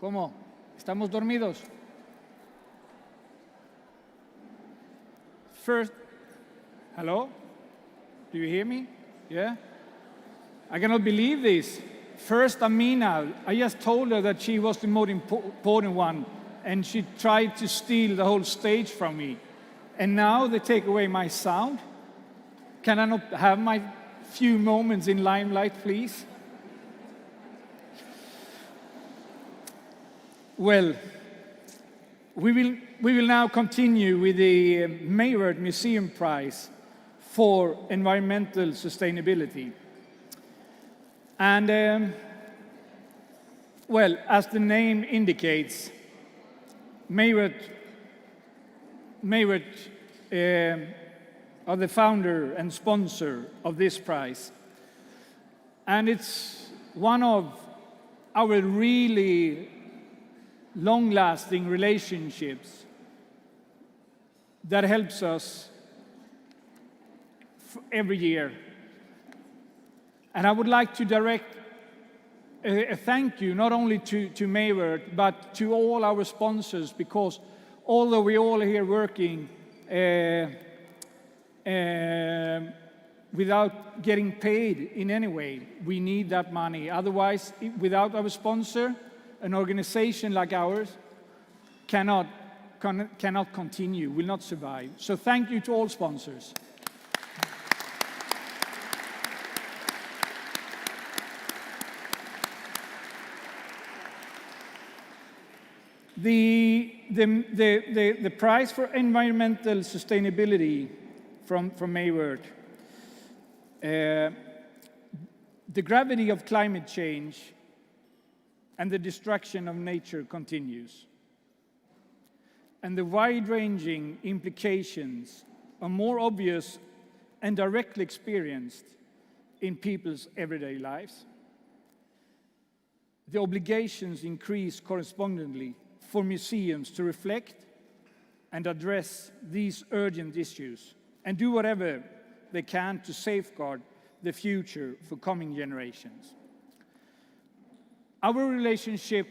¿Cómo? ¿Estamos dormidos? First, hello? Do you hear me? Yeah? I cannot believe this. First, Amina, I just told her that she was the most important one, and she tried to steal the whole stage from me. And now they take away my sound? Can I not have my few moments in limelight, please? Well, we will now continue with the Mayward Museum Prize for Environmental Sustainability. And, well, as the name indicates, Mayward are the founder and sponsor of this prize. And it's one of our really long-lasting relationships that helps us every year. And I would like to direct a thank you not only to Mayward, but to all our sponsors, because although we're all here working without getting paid in any way, we need that money. Otherwise, without our sponsor, an organization like ours cannot continue, will not survive. So thank you to all sponsors. The prize for environmental sustainability from Mayward, the gravity of climate change and the destruction of nature continues. And the wide-ranging implications are more obvious and directly experienced in people's everyday lives. The obligations increase correspondingly for museums to reflect and address these urgent issues and do whatever they can to safeguard the future for coming generations. Our relationship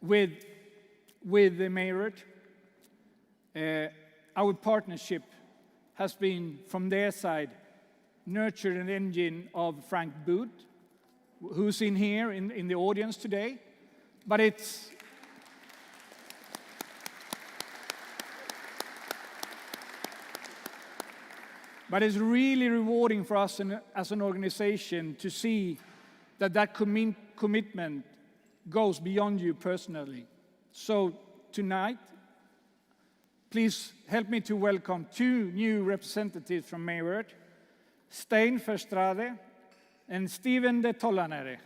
with the Mayward, our partnership has been, from their side, nurtured an engine of Frank Booth, who's in here in the audience today. But it's really rewarding for us as an organization to see that commitment goes beyond you personally. So tonight, please help me to welcome two new representatives from Mayward, Stein Verstrade and Steven de Tollanere.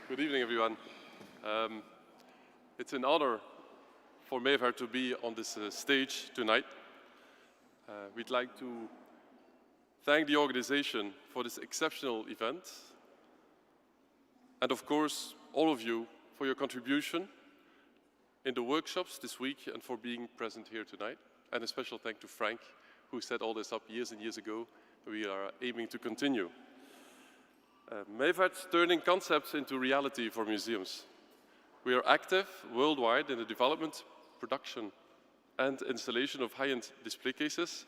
Good evening, everyone. It's an honor for Mayward to be on this stage tonight. We'd like to thank the organization for this exceptional event, and of course, all of you for your contribution in the workshops this week and for being present here tonight. And a special thank to Frank, who set all this up years and years ago. We are aiming to continue. Mayward's turning concepts into reality for museums. We are active worldwide in the development, production, and installation of high-end display cases,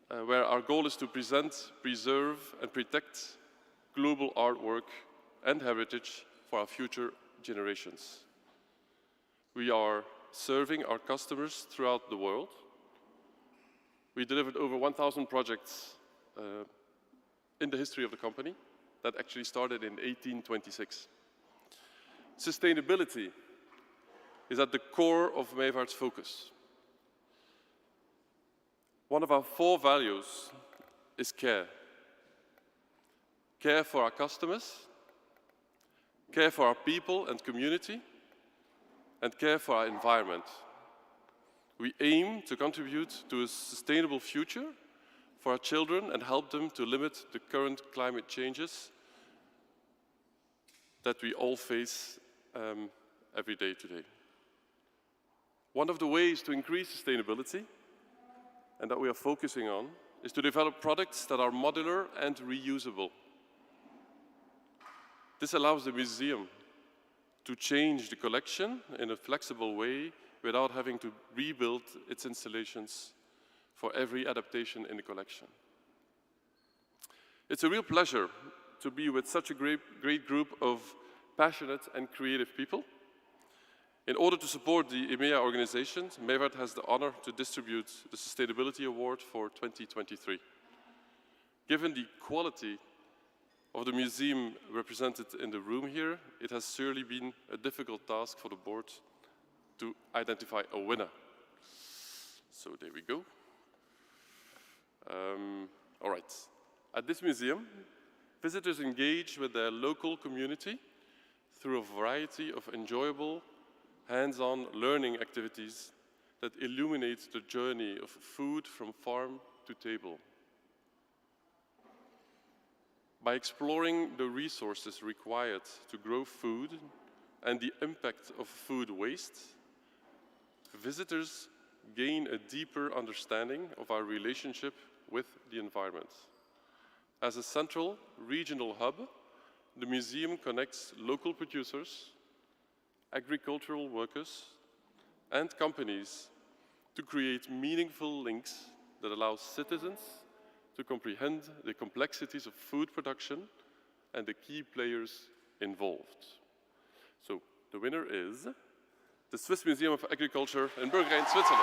where our goal is to present, preserve, and protect global artwork and heritage for our future generations. We are serving our customers throughout the world. We delivered over 1,000 projects in the history of the company. That actually started in 1826. Sustainability is at the core of Mayward's focus. One of our 4 values is care. Care for our customers, care for our people and community, and care for our environment. We aim to contribute to a sustainable future for our children and help them to limit the current climate changes that we all face every day today. One of the ways to increase sustainability and that we are focusing on is to develop products that are modular and reusable. This allows the museum to change the collection in a flexible way without having to rebuild its installations for every adaptation in the collection. It's a real pleasure to be with such a great group of passionate and creative people. In order to support the EMYA organization, MEWARD has the honor to distribute the Sustainability Award for 2023. Given the quality of the museum represented in the room here, it has surely been a difficult task for the board to identify a winner. So there we go. All right. At this museum, visitors engage with their local community through a variety of enjoyable, hands-on learning activities that illuminate the journey of food from farm to table. By exploring the resources required to grow food and the impact of food waste, visitors gain a deeper understanding of our relationship with the environment. As a central regional hub, the museum connects local producers, agricultural workers, and companies to create meaningful links that allow citizens to comprehend the complexities of food production and the key players involved. So the winner is the Swiss Museum of Agriculture in Bergheim, Switzerland.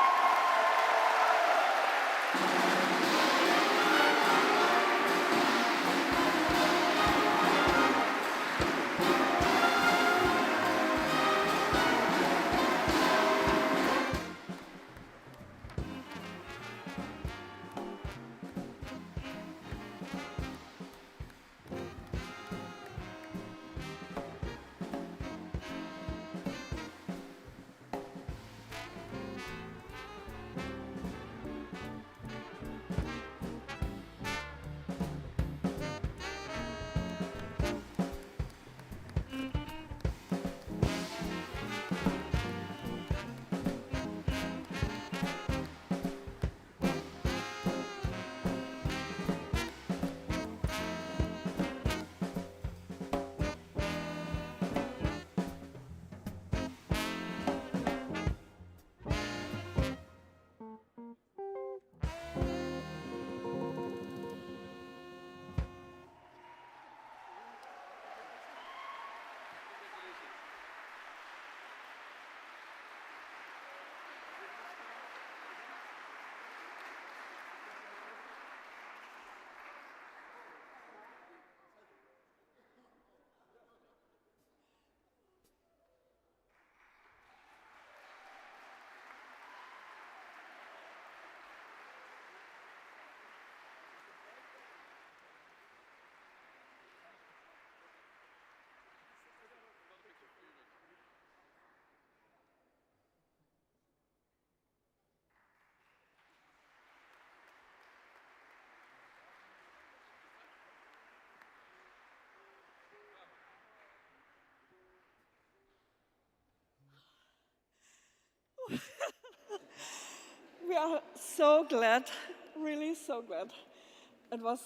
We are so glad, really so glad. It was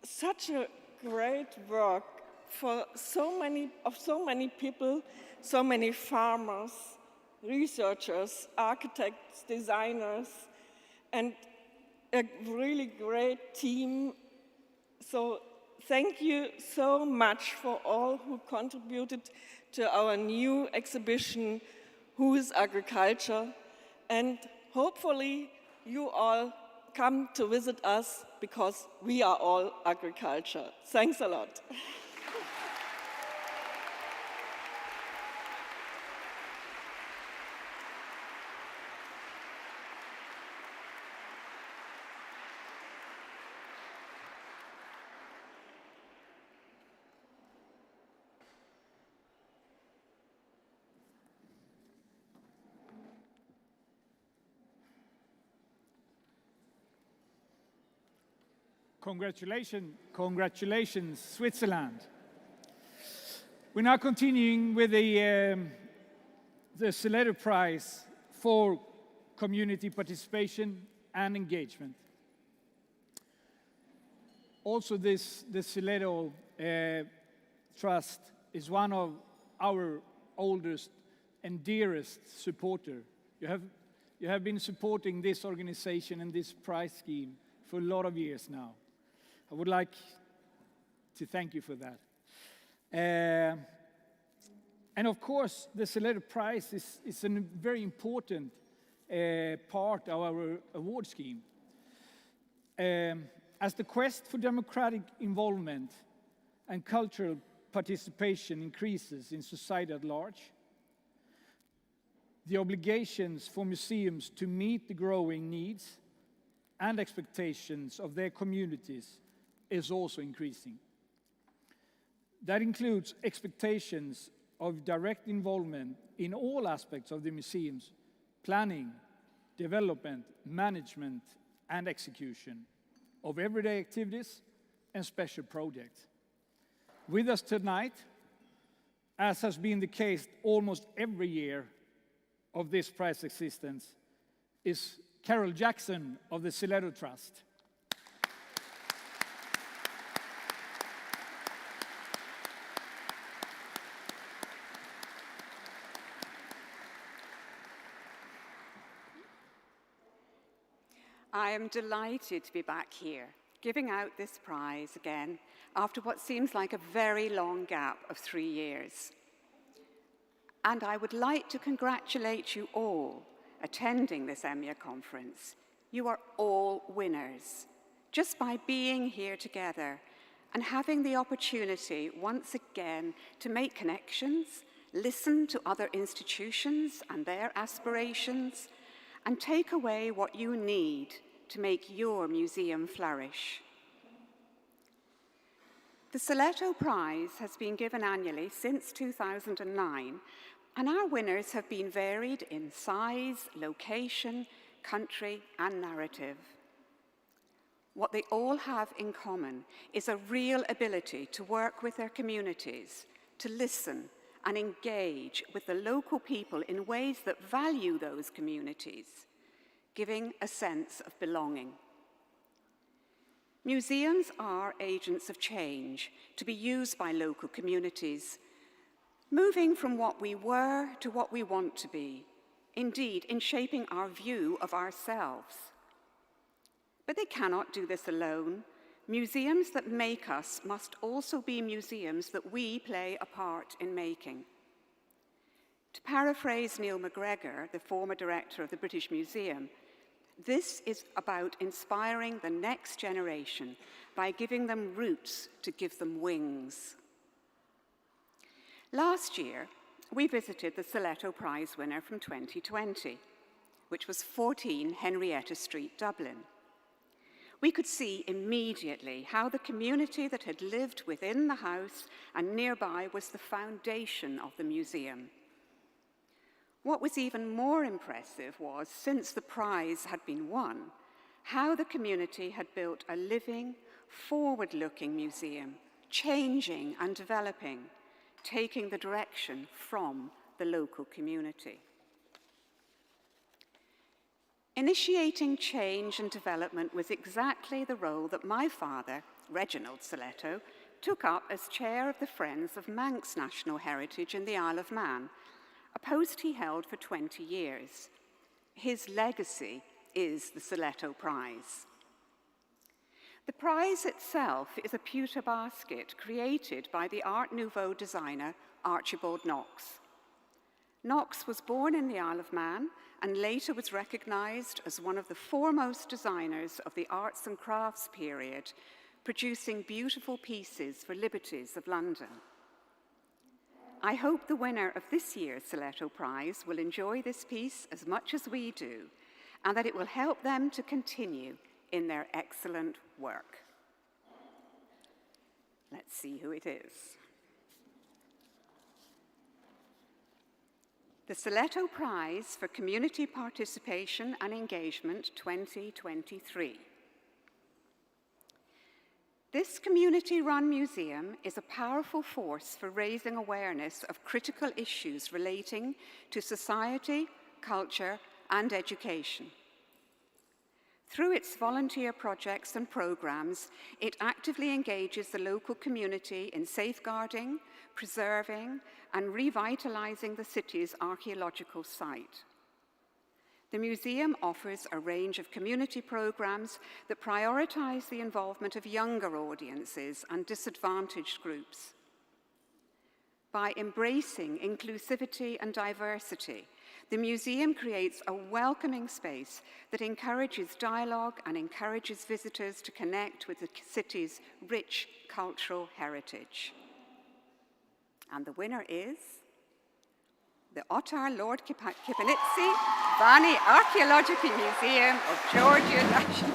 such a great work for so many people, so many farmers, researchers, architects, designers, and a really great team. So thank you so much for all who contributed to our new exhibition, Who is Agriculture? And hopefully you all come to visit us because we are all agriculture. Thanks a lot. Congratulations, congratulations, Switzerland. We're now continuing with the Saletter Prize for community participation and engagement. Also, the Sileto Trust is one of our oldest and dearest supporters. You have been supporting this organization and this prize scheme for a lot of years now. I would like to thank you for that. And of course, the Sileto Prize is a very important part of our award scheme. As the quest for democratic involvement and cultural participation increases in society at large, the obligations for museums to meet the growing needs and expectations of their communities is also increasing. That includes expectations of direct involvement in all aspects of the museum's planning, development, management, and execution of everyday activities and special projects. With us tonight, as has been the case almost every year of this prize existence, is Carol Jackson of the Sileto Trust. I am delighted to be back here, giving out this prize again after what seems like a very long gap of 3 years. And I would like to congratulate you all attending this EMYA conference. You are all winners, just by being here together and having the opportunity once again to make connections, listen to other institutions and their aspirations, and take away what you need to make your museum flourish. The Sileto Prize has been given annually since 2009, and our winners have been varied in size, location, country, and narrative. What they all have in common is a real ability to work with their communities, to listen and engage with the local people in ways that value those communities, giving a sense of belonging. Museums are agents of change to be used by local communities, moving from what we were to what we want to be, indeed, in shaping our view of ourselves. But they cannot do this alone. Museums that make us must also be museums that we play a part in making. To paraphrase Neil MacGregor, the former director of the British Museum, this is about inspiring the next generation by giving them roots to give them wings. Last year, we visited the Sileto Prize winner from 2020, which was 14 Henrietta Street, Dublin. We could see immediately how the community that had lived within the house and nearby was the foundation of the museum. What was even more impressive was, since the prize had been won, how the community had built a living, forward-looking museum, changing and developing, taking the direction from the local community. Initiating change and development was exactly the role that my father, Reginald Sileto, took up as chair of the Friends of Manx National Heritage in the Isle of Man, a post he held for 20 years. His legacy is the Sileto Prize. The prize itself is a pewter basket created by the Art Nouveau designer Archibald Knox. Knox was born in the Isle of Man and later was recognized as one of the foremost designers of the arts and crafts period, producing beautiful pieces for Liberties of London. I hope the winner of this year's Sileto Prize will enjoy this piece as much as we do, and that it will help them to continue in their excellent work. Let's see who it is. The Sileto Prize for Community Participation and Engagement 2023. This community-run museum is a powerful force for raising awareness of critical issues relating to society, culture, and education. Through its volunteer projects and programs, it actively engages the local community in safeguarding, preserving, and revitalizing the city's archaeological site. The museum offers a range of community programs that prioritize the involvement of younger audiences and disadvantaged groups. By embracing inclusivity and diversity, the museum creates a welcoming space that encourages dialogue and encourages visitors to connect with the city's rich cultural heritage. And the winner is the Ottar Lord Kipanitsi Vani Archaeological Museum of Georgia National.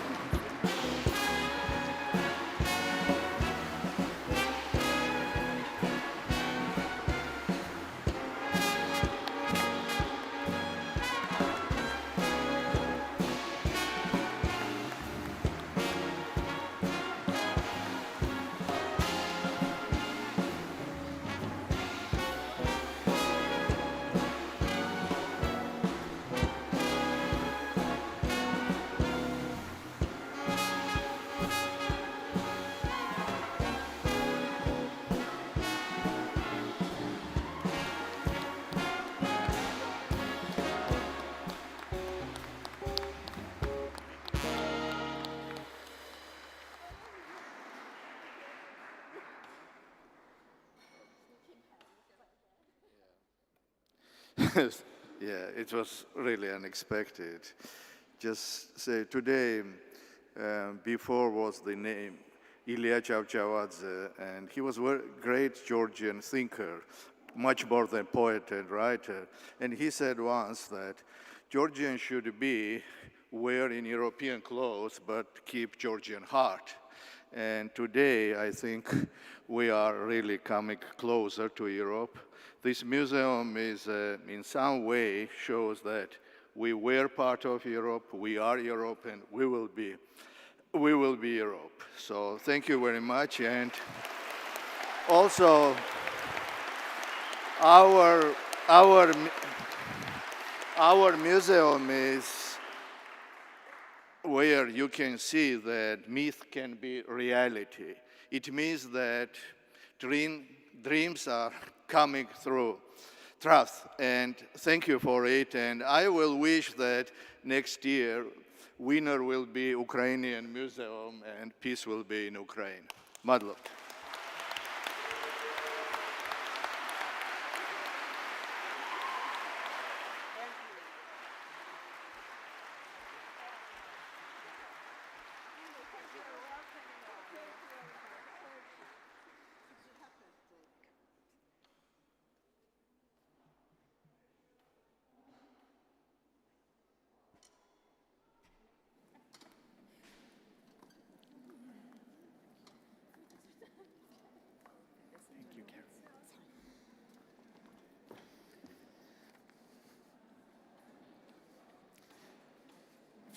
Yeah, it was really unexpected. Just say today, before was the name Ilya Chavchavadze, and he was a great Georgian thinker, much more than poet and writer. And he said once that Georgians should be wearing European clothes but keep Georgian heart. And today, I think we are really coming closer to Europe. This museum is, in some way, shows that we were part of Europe, we are Europe, and we will be Europe. So thank you very much. And also, our museum is where you can see that myth can be reality. It means that dreams are coming through trust, and thank you for it. And I will wish that next year winner will be Ukrainian Museum and peace will be in Ukraine. Madlov.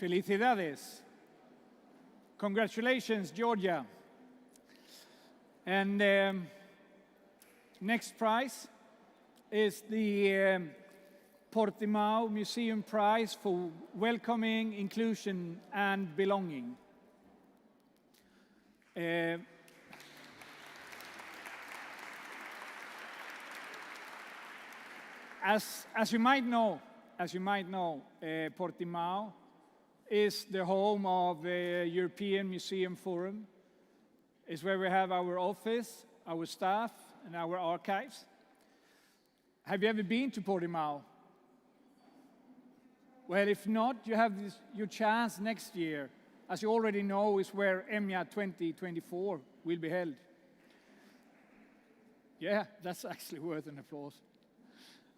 Felicidades. Congratulations, Georgia. And next prize is the Portimao Museum Prize for Welcoming, Inclusion, and Belonging. As you might know, Portimao is the home of the European Museum Forum. It's where we have our office, our staff, and our archives. Have you ever been to Portimao? Well, if not, you have your chance next year. As you already know, is where EMYA 2024 will be held. Yeah, that's actually worth an applause.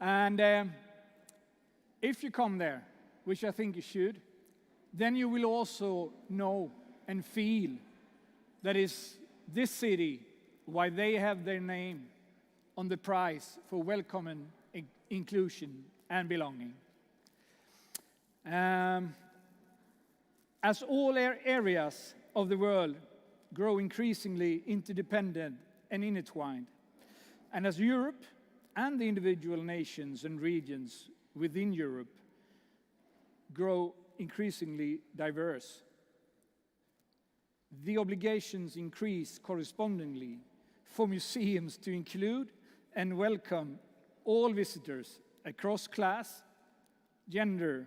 And if you come there, which I think you should, then you will also know and feel that is this city, why they have their name on the prize for welcoming, inclusion, and belonging. As all areas of the world grow increasingly interdependent and intertwined, and as Europe and the individual nations and regions within Europe grow increasingly diverse, the obligations increase correspondingly for museums to include and welcome all visitors across class, gender,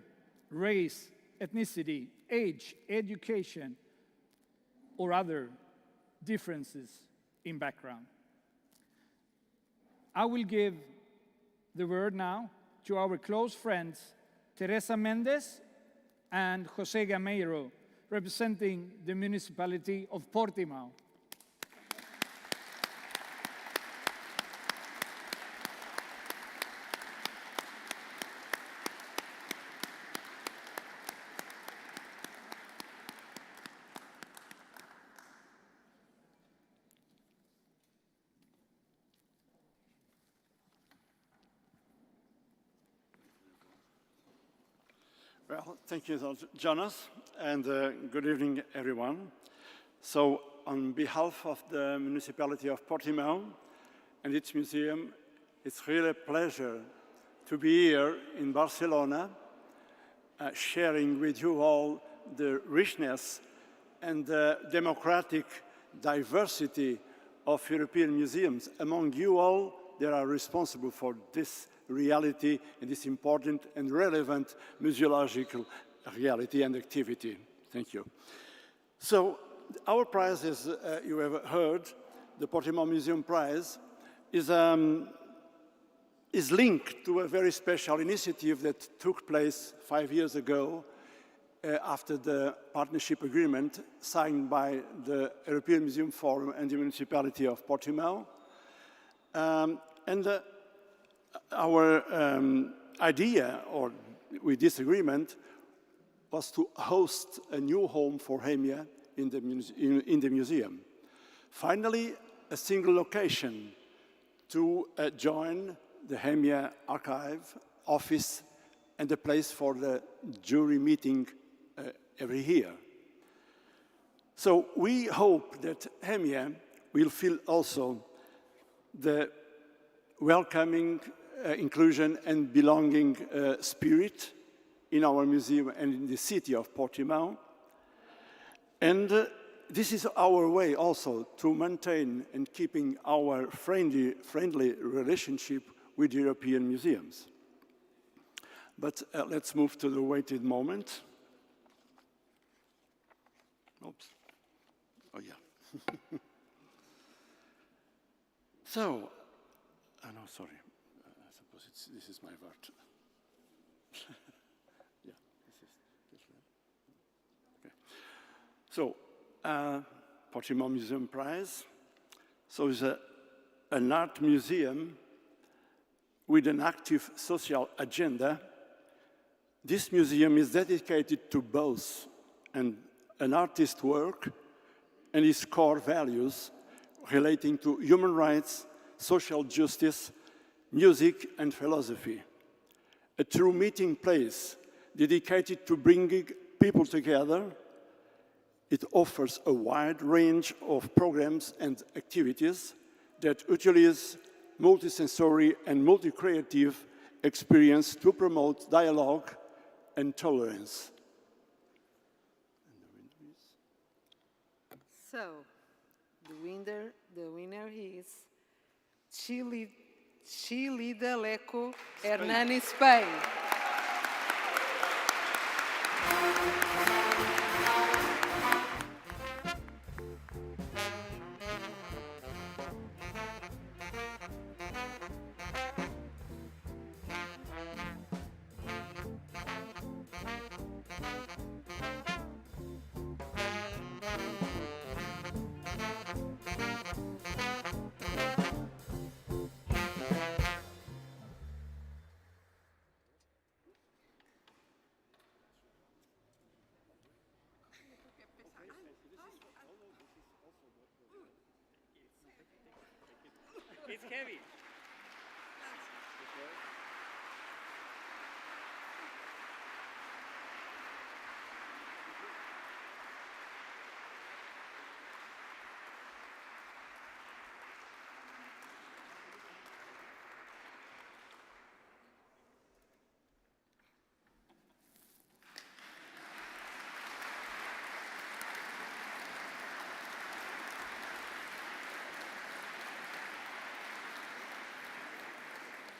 race, ethnicity, age, education, or other differences in background. I will give the word now to our close friends, Teresa Mendez and Jose Gameiro, representing the municipality of Portimao. Well, thank you, Jonas, and good evening, everyone. So, on behalf of the municipality of Portimao and its museum, it's really a pleasure to be here in Barcelona, sharing with you all the richness and the democratic diversity of European museums. Among you all, they are responsible for this reality and this important and relevant museological reality and activity. Thank you. So our prize, as you have heard, the Portimao Museum Prize, is linked to a very special initiative that took place 5 years ago after the partnership agreement signed by the European Museum Forum and the municipality of Portimao. Our idea with this agreement was to host a new home for EMYA in the museum. Finally, a single location to join the EMYA archive, office, and a place for the jury meeting every year. So we hope that EMYA will feel also the welcoming inclusion and belonging spirit in our museum and in the city of Portimao. And this is our way also to maintain and keeping our friendly relationship with European museums. But let's move to the waited moment. Oops. Oh, yeah. So, no, sorry. I suppose this is my word. Yeah, this is okay. So, Portimao Museum Prize. So it's an art museum with an active social agenda. This museum is dedicated to both an artist's work and his core values relating to human rights, social justice, music, and philosophy. A true meeting place dedicated to bringing people together. It offers a wide range of programs and activities that utilize multisensory and multi-creative experience to promote dialogue and tolerance. So, the winner is Chile Daleco Hernani, Spain. It's heavy.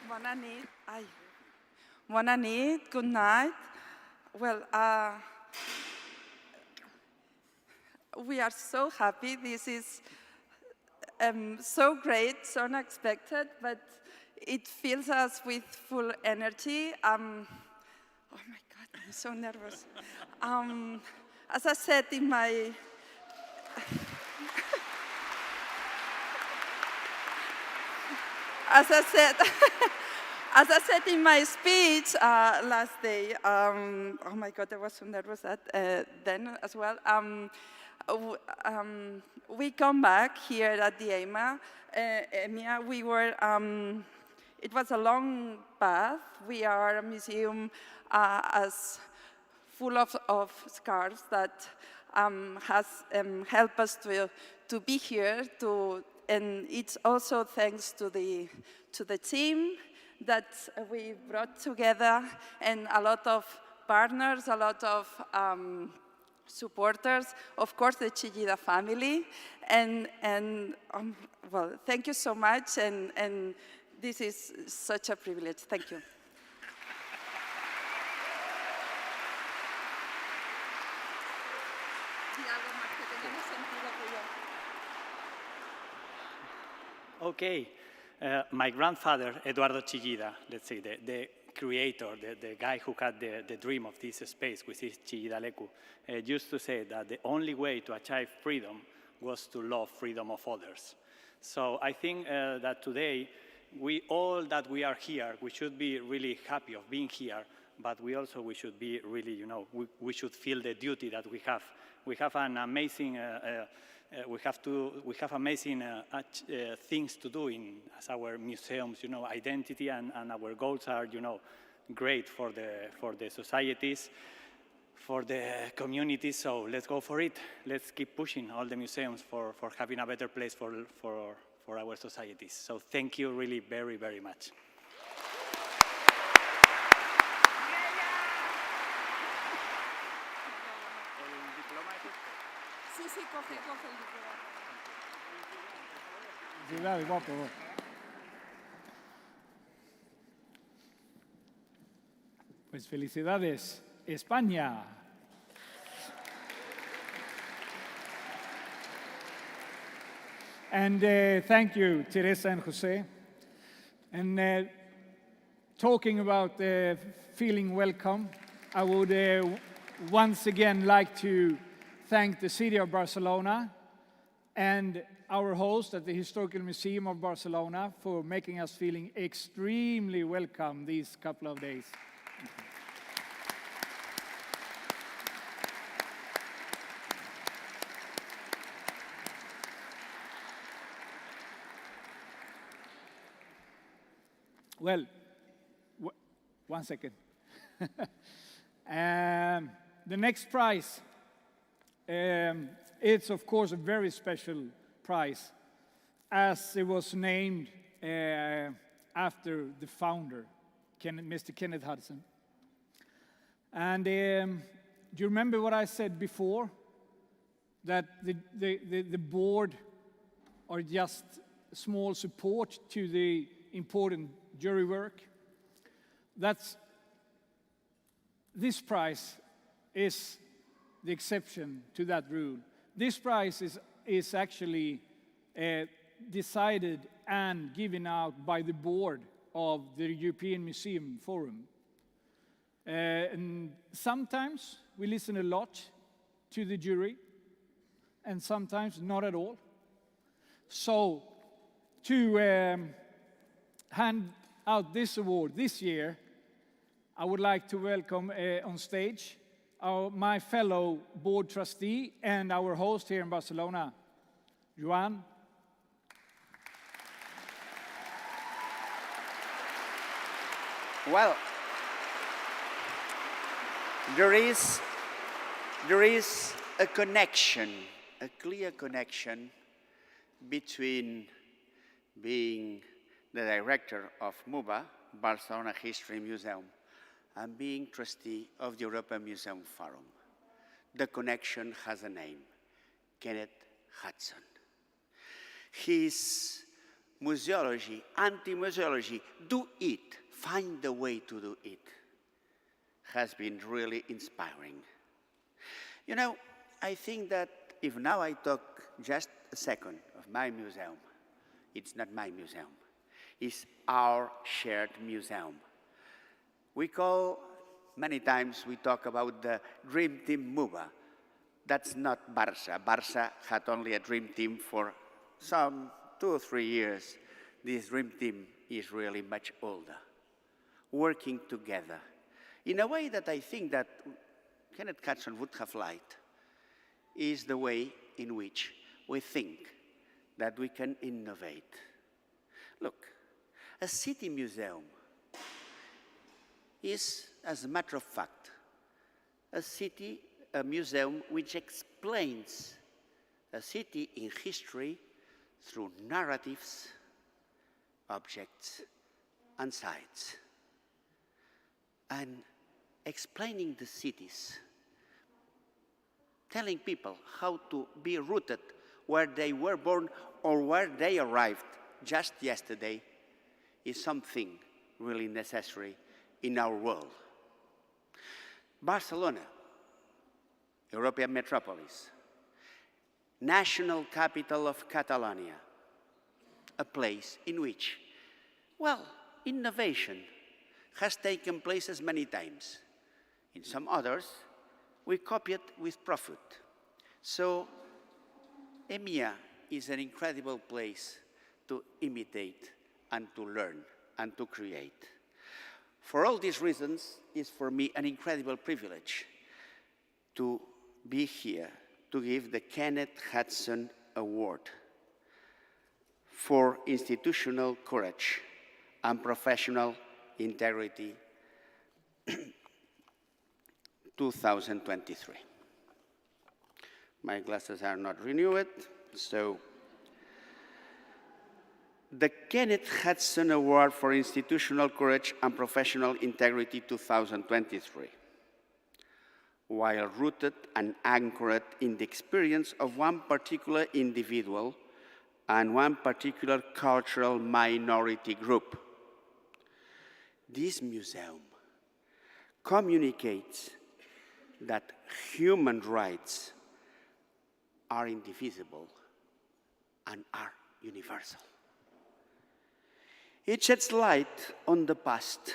Bona nit. Ai. Bona nit, good night. Well, we are so happy. This is so great, so unexpected, but it fills us with full energy. Oh my God, I'm so nervous. As I said in my as I said in my speech last day, oh my God, I was so nervous then as well. We come back here at the EMYA. We were, it was a long path. We are a museum as full of scars that has helped us to be here. And it's also thanks to the team that we brought together, and a lot of partners, a lot of supporters, of course the Chillida family, and well, thank you so much, and this is such a privilege. Thank you. Okay, my grandfather, Eduardo Chillida, let's say the creator, the guy who had the dream of this space, which is Chillida Leku, used to say that the only way to achieve freedom was to love freedom of others. So I think that today, we are here, we should be really happy of being here, but we should be really, we should feel the duty that we have. We have an amazing, we have amazing things to do as our museums, identity and our goals are, great for the societies, for the communities. So let's go for it. Let's keep pushing all the museums for having a better place for our societies. So thank you really very, very much. Sí, coge el diploma. Felicidades, guapo. Pues felicidades, España. And thank you, Teresa and Jose. And talking about feeling welcome, I would once again like to thank the city of Barcelona and our host at the Historical Museum of Barcelona for making us feeling extremely welcome these couple of days. Well, one second. The next prize, it's of course a very special prize, as it was named after the founder, Mr. Kenneth Hudson. And do you remember what I said before? That the board are just small support to the important jury work. This prize is the exception to that rule. This prize is actually decided and given out by the board of the European Museum Forum. And sometimes we listen a lot to the jury, and sometimes not at all. So to hand out this award this year, I would like to welcome on stage my fellow board trustee and our host here in Barcelona, Joan. Well, there is a connection, a clear connection between being the director of MUBA, Barcelona History Museum, and being trustee of the European Museum Forum. The connection has a name, Kenneth Hudson. He's museology, anti-museology, do it, find a way to do it, has been really inspiring. You know, I think that if now I talk just a second of my museum, it's not my museum, it's our shared museum. We call, many times we talk about the Dream Team MUBA. That's not Barça. Barça had only a dream team for some 2 or 3 years. This dream team is really much older, working together in a way that I think that Kenneth Hudson would have liked, is the way in which we think that we can innovate. Look, a city museum is, as a matter of fact, a museum which explains a city in history through narratives, objects, and sites. And explaining the cities, telling people how to be rooted where they were born or where they arrived just yesterday, is something really necessary in our world. Barcelona, European metropolis, national capital of Catalonia, a place in which, well, innovation has taken place as many times. In some others, we copy it with profit. So, EMYA is an incredible place to imitate and to learn and to create. For all these reasons, it's for me an incredible privilege to be here to give the Kenneth Hudson Award for institutional courage and professional integrity 2023. My glasses are not renewed, so the Kenneth Hudson Award for Institutional Courage and Professional Integrity 2023, while rooted and anchored in the experience of one particular individual and one particular cultural minority group. This museum communicates that human rights are indivisible and are universal. It sheds light on the past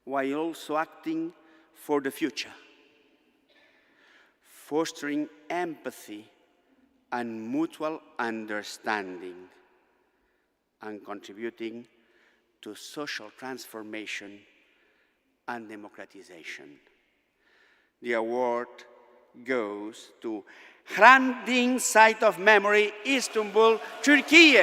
while also acting for the future, fostering empathy and mutual understanding, and contributing to social transformation and democratization. The award goes to Hrant Dink Site of Memory, Istanbul, Turkey.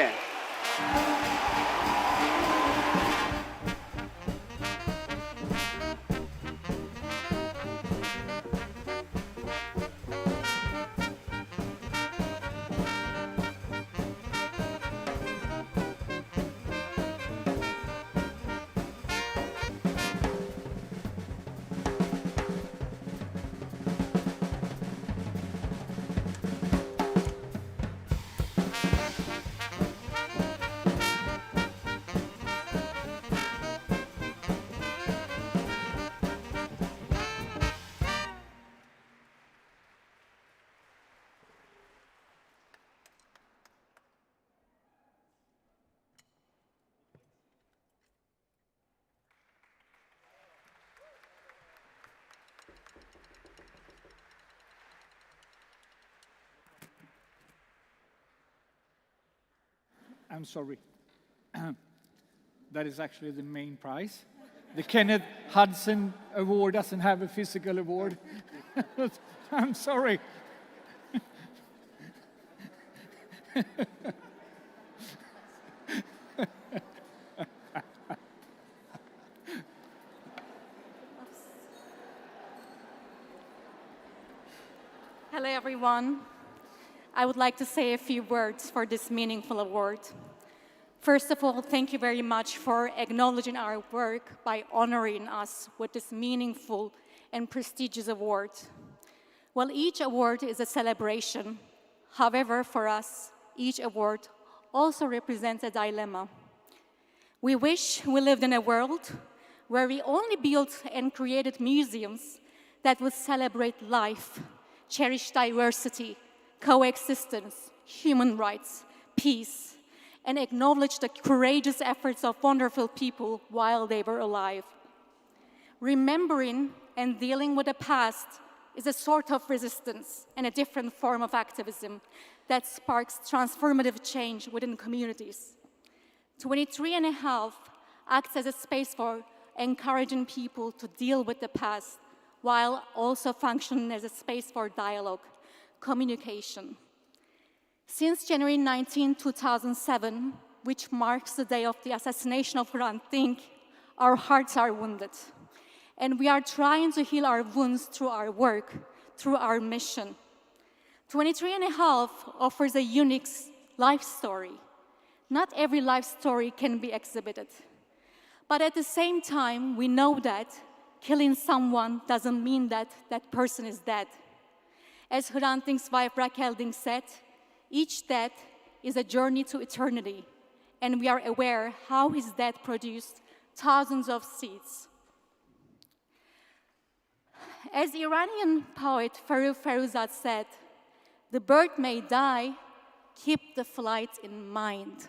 I'm sorry. That is actually the main prize. The Kenneth Hudson Award doesn't have a physical award. I'm sorry. Hello, everyone. I would like to say a few words for this meaningful award. First of all, thank you very much for acknowledging our work by honoring us with this meaningful and prestigious award. While each award is a celebration, however, for us, each award also represents a dilemma. We wish we lived in a world where we only built and created museums that would celebrate life, cherish diversity, coexistence, human rights, peace, and acknowledge the courageous efforts of wonderful people while they were alive. Remembering and dealing with the past is a sort of resistance and a different form of activism that sparks transformative change within communities. 23.5 acts as a space for encouraging people to deal with the past, while also functioning as a space for dialogue, communication. Since January 19, 2007, which marks the day of the assassination of Hrant Dink, our hearts are wounded. And we are trying to heal our wounds through our work, through our mission. 23.5 offers a unique life story. Not every life story can be exhibited. But at the same time, we know that killing someone doesn't mean that that person is dead. As Hrant Dink's wife Raquel Dink said, each death is a journey to eternity, and we are aware how his death produced thousands of seeds. As Iranian poet Farooq Farrokhzad said, "The bird may die, keep the flight in mind."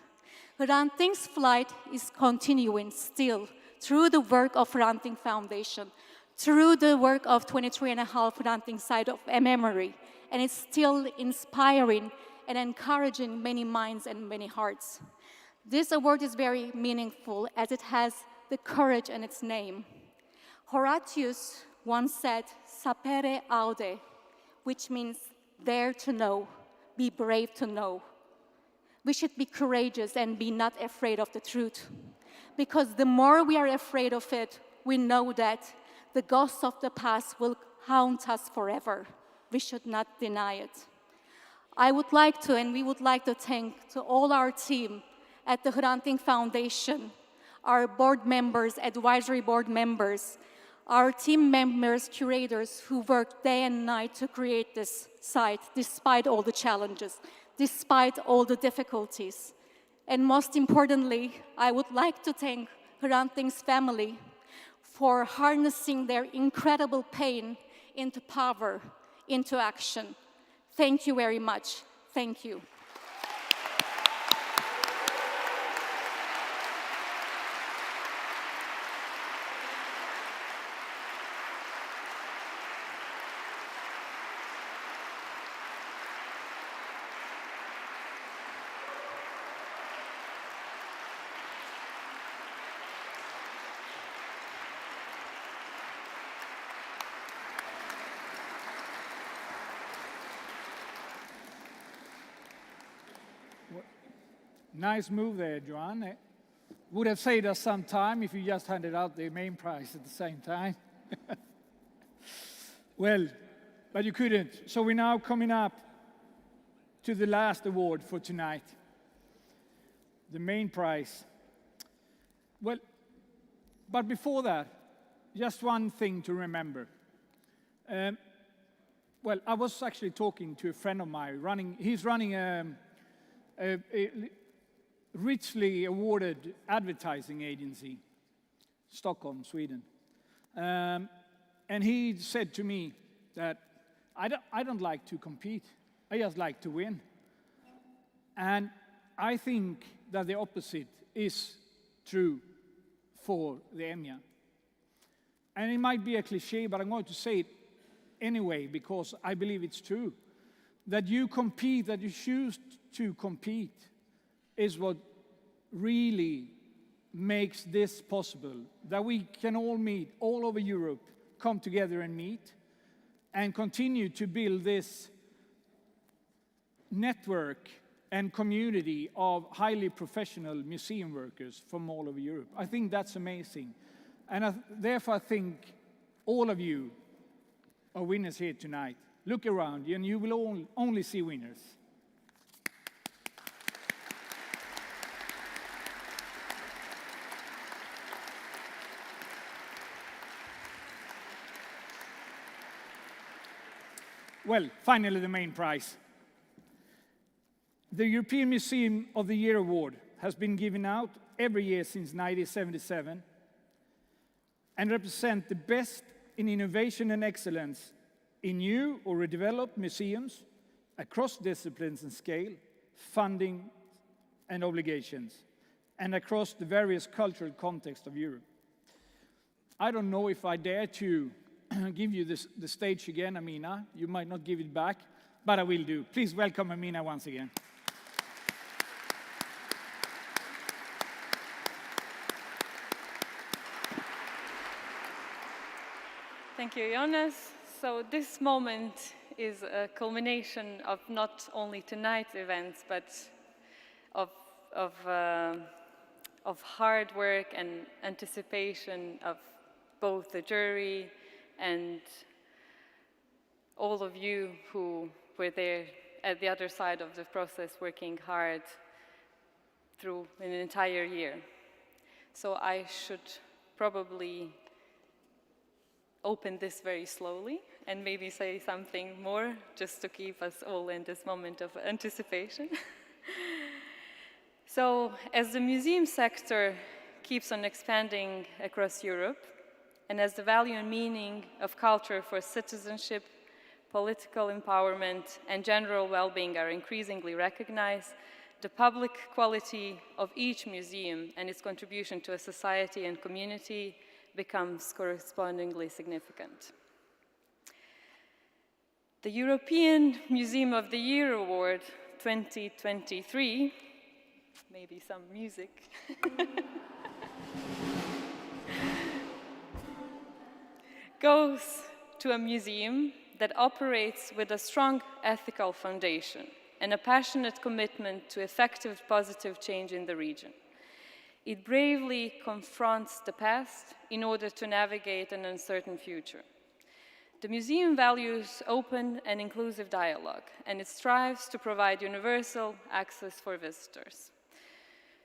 Hrant Dink's flight is continuing still through the work of Hrant Dink Foundation, through the work of 23.5 Hrant Dink Site of Memory, and it's still inspiring and encouraging many minds and many hearts. This award is very meaningful as it has the courage in its name. Horatius once said, "Sapere aude," which means dare to know, be brave to know. We should be courageous and be not afraid of the truth. Because the more we are afraid of it, we know that the ghosts of the past will haunt us forever. We should not deny it. I would like to, and we would like to thank to all our team at the Hrant Dink Foundation, our board members, advisory board members, our team members, curators who worked day and night to create this site, despite all the challenges, despite all the difficulties. And most importantly, I would like to thank Hrant Dink's family for harnessing their incredible pain into power, into action. Thank you very much. Thank you. Nice move there, Joan. It would have saved us some time if you just handed out the main prize at the same time. Well, but you couldn't. So we're now coming up to the last award for tonight, the main prize. Well, but before that, just one thing to remember. Well, I was actually talking to a friend of mine. He's running a richly awarded advertising agency, Stockholm, Sweden. And he said to me that I don't like to compete, I just like to win. And I think that the opposite is true for the EMYA. And it might be a cliche, but I'm going to say it anyway because I believe it's true. That you compete, that you choose to compete, is what really makes this possible. That we can all meet all over Europe, come together and meet, and continue to build this network and community of highly professional museum workers from all over Europe. I think that's amazing. And therefore I think all of you are winners here tonight. Look around you and you will only see winners. Well, finally the main prize. The European Museum of the Year Award has been given out every year since 1977 and represent the best in innovation and excellence in new or redeveloped museums across disciplines and scale, funding and obligations, and across the various cultural contexts of Europe. I don't know if I dare to give you the stage again, Amina. You might not give it back, but I will do. Please welcome Amina once again. Thank you, Jonas. So this moment is a culmination of not only tonight's events, but of hard work and anticipation of both the jury and all of you who were there at the other side of the process working hard through an entire year. So I should probably open this very slowly and maybe say something more just to keep us all in this moment of anticipation. So as the museum sector keeps on expanding across Europe, and as the value and meaning of culture for citizenship, political empowerment, and general well-being are increasingly recognized, the public quality of each museum and its contribution to a society and community becomes correspondingly significant. The European Museum of the Year Award 2023, maybe some music, goes to a museum that operates with a strong ethical foundation and a passionate commitment to effective positive change in the region. It bravely confronts the past in order to navigate an uncertain future. The museum values open and inclusive dialogue, and it strives to provide universal access for visitors.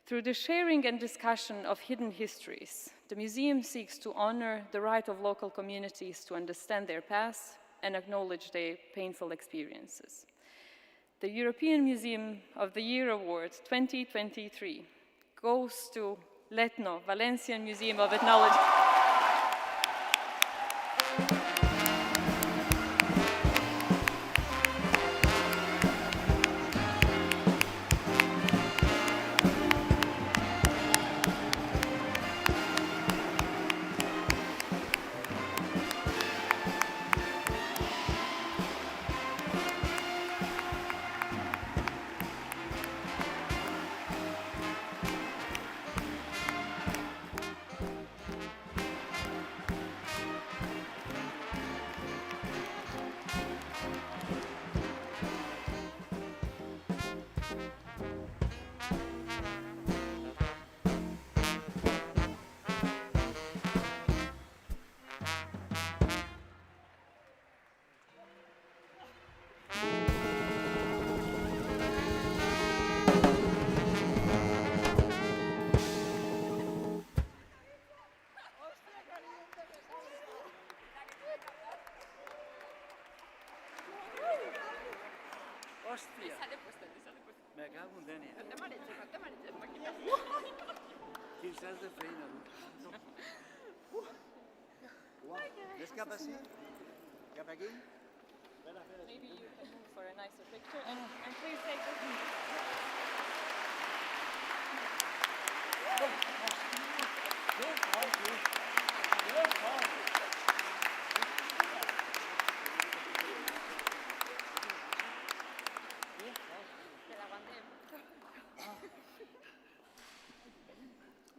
Through the sharing and discussion of hidden histories, the museum seeks to honor the right of local communities to understand their past and acknowledge their painful experiences. The European Museum of the Year Award 2023 goes to Letno, Valencian Museum of Ethnology. Hòstia! Me cago en Dènia. No te mareges, Quins anys de feina, tu. Ves cap ací? Cap aquí? Maybe you can move for a nicer picture, and please take this.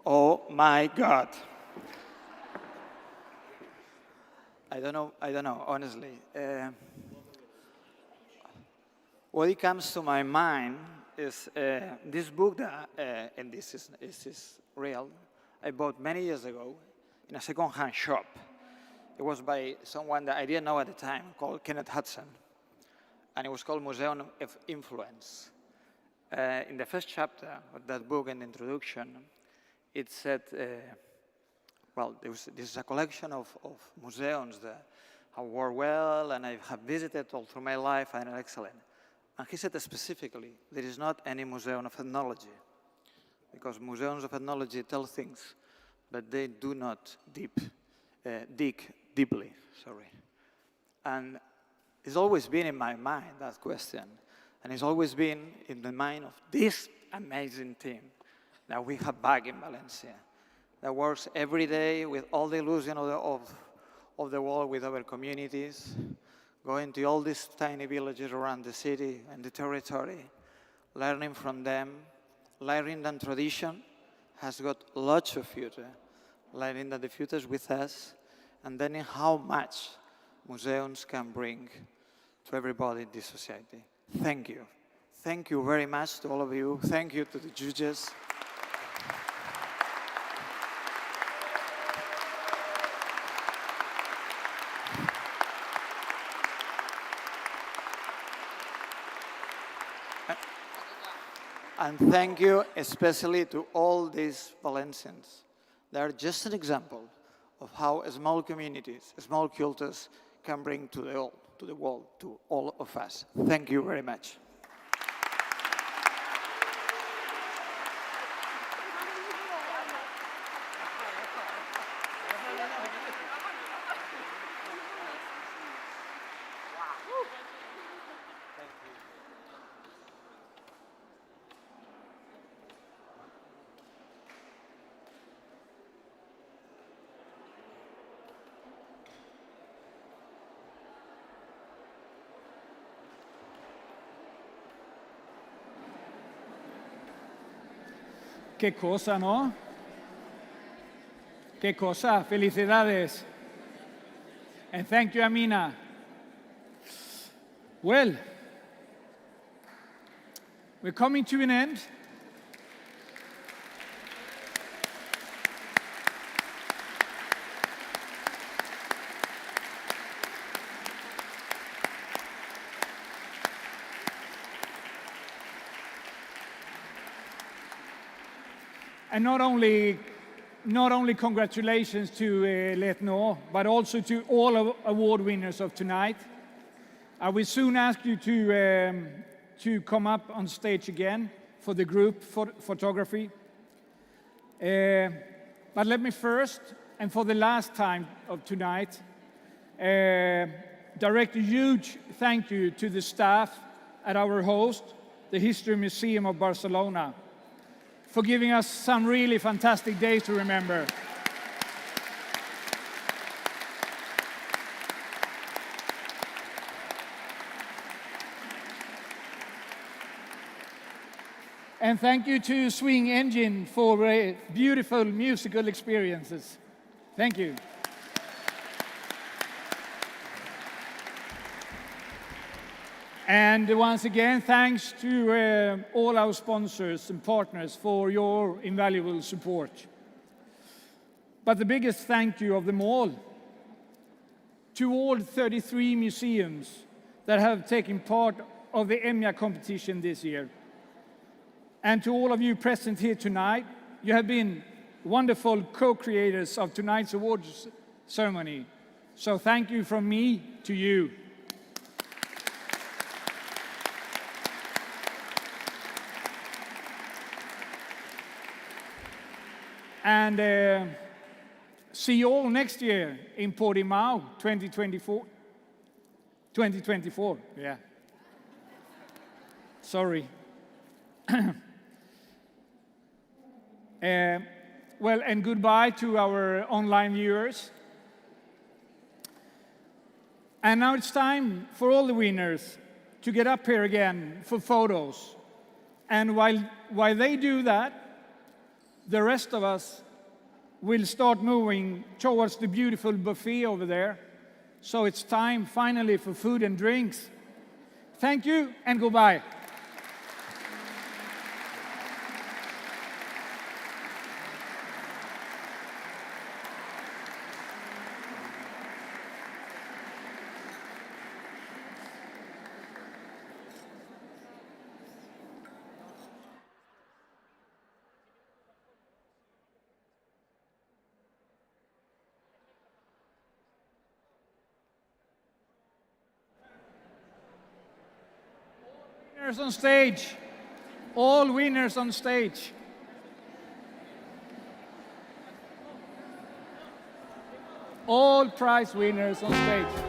Oh my God. I don't know, honestly. What it comes to my mind is this book that, and this is real, I bought many years ago in a second-hand shop. It was by someone that I didn't know at the time, called Kenneth Hudson, and it was called Museum of Influence. In the first chapter of that book, in the introduction, it said, this is a collection of museums that have worked well and I have visited all through my life and are excellent. And he said specifically, there is not any museum of ethnology, because museums of ethnology tell things, but they do not dig deeply. Sorry. And it's always been in my mind, that question. And it's always been in the mind of this amazing team that we have back in Valencia, that works every day with all the illusion of the world with our communities, going to all these tiny villages around the city and the territory, learning from them, learning that tradition has got lots of future, learning that the future is with us, and then how much museums can bring to everybody in this society. Thank you. Thank you very much to all of you. Thank you to the judges. And thank you especially to all these Valencians. They are just an example of how small communities, small cultures can bring to the world, to all of us. Thank you very much. Qué cosa, ¿no? Qué cosa. Felicidades. And thank you, Amina. Well, we're coming to an end. And not only congratulations to Letno, but also to all award winners of tonight. I will soon ask you to come up on stage again for the group photography. But let me first, and for the last time of tonight, direct a huge thank you to the staff at our host, the History Museum of Barcelona, for giving us some really fantastic days to remember. And thank you to Swing Engine for beautiful musical experiences. Thank you. And once again, thanks to all our sponsors and partners for your invaluable support. But the biggest thank you of them all to all 33 museums that have taken part of the EMYA competition this year. And to all of you present here tonight, you have been wonderful co-creators of tonight's awards ceremony. So thank you from me to you. And see you all next year in Portimao 2024. 2024, yeah. Sorry. Well, and goodbye to our online viewers. And now it's time for all the winners to get up here again for photos. And while they do that, the rest of us will start moving towards the beautiful buffet over there. So it's time finally for food and drinks. Thank you and goodbye. Winners on stage. All winners on stage. All prize winners on stage.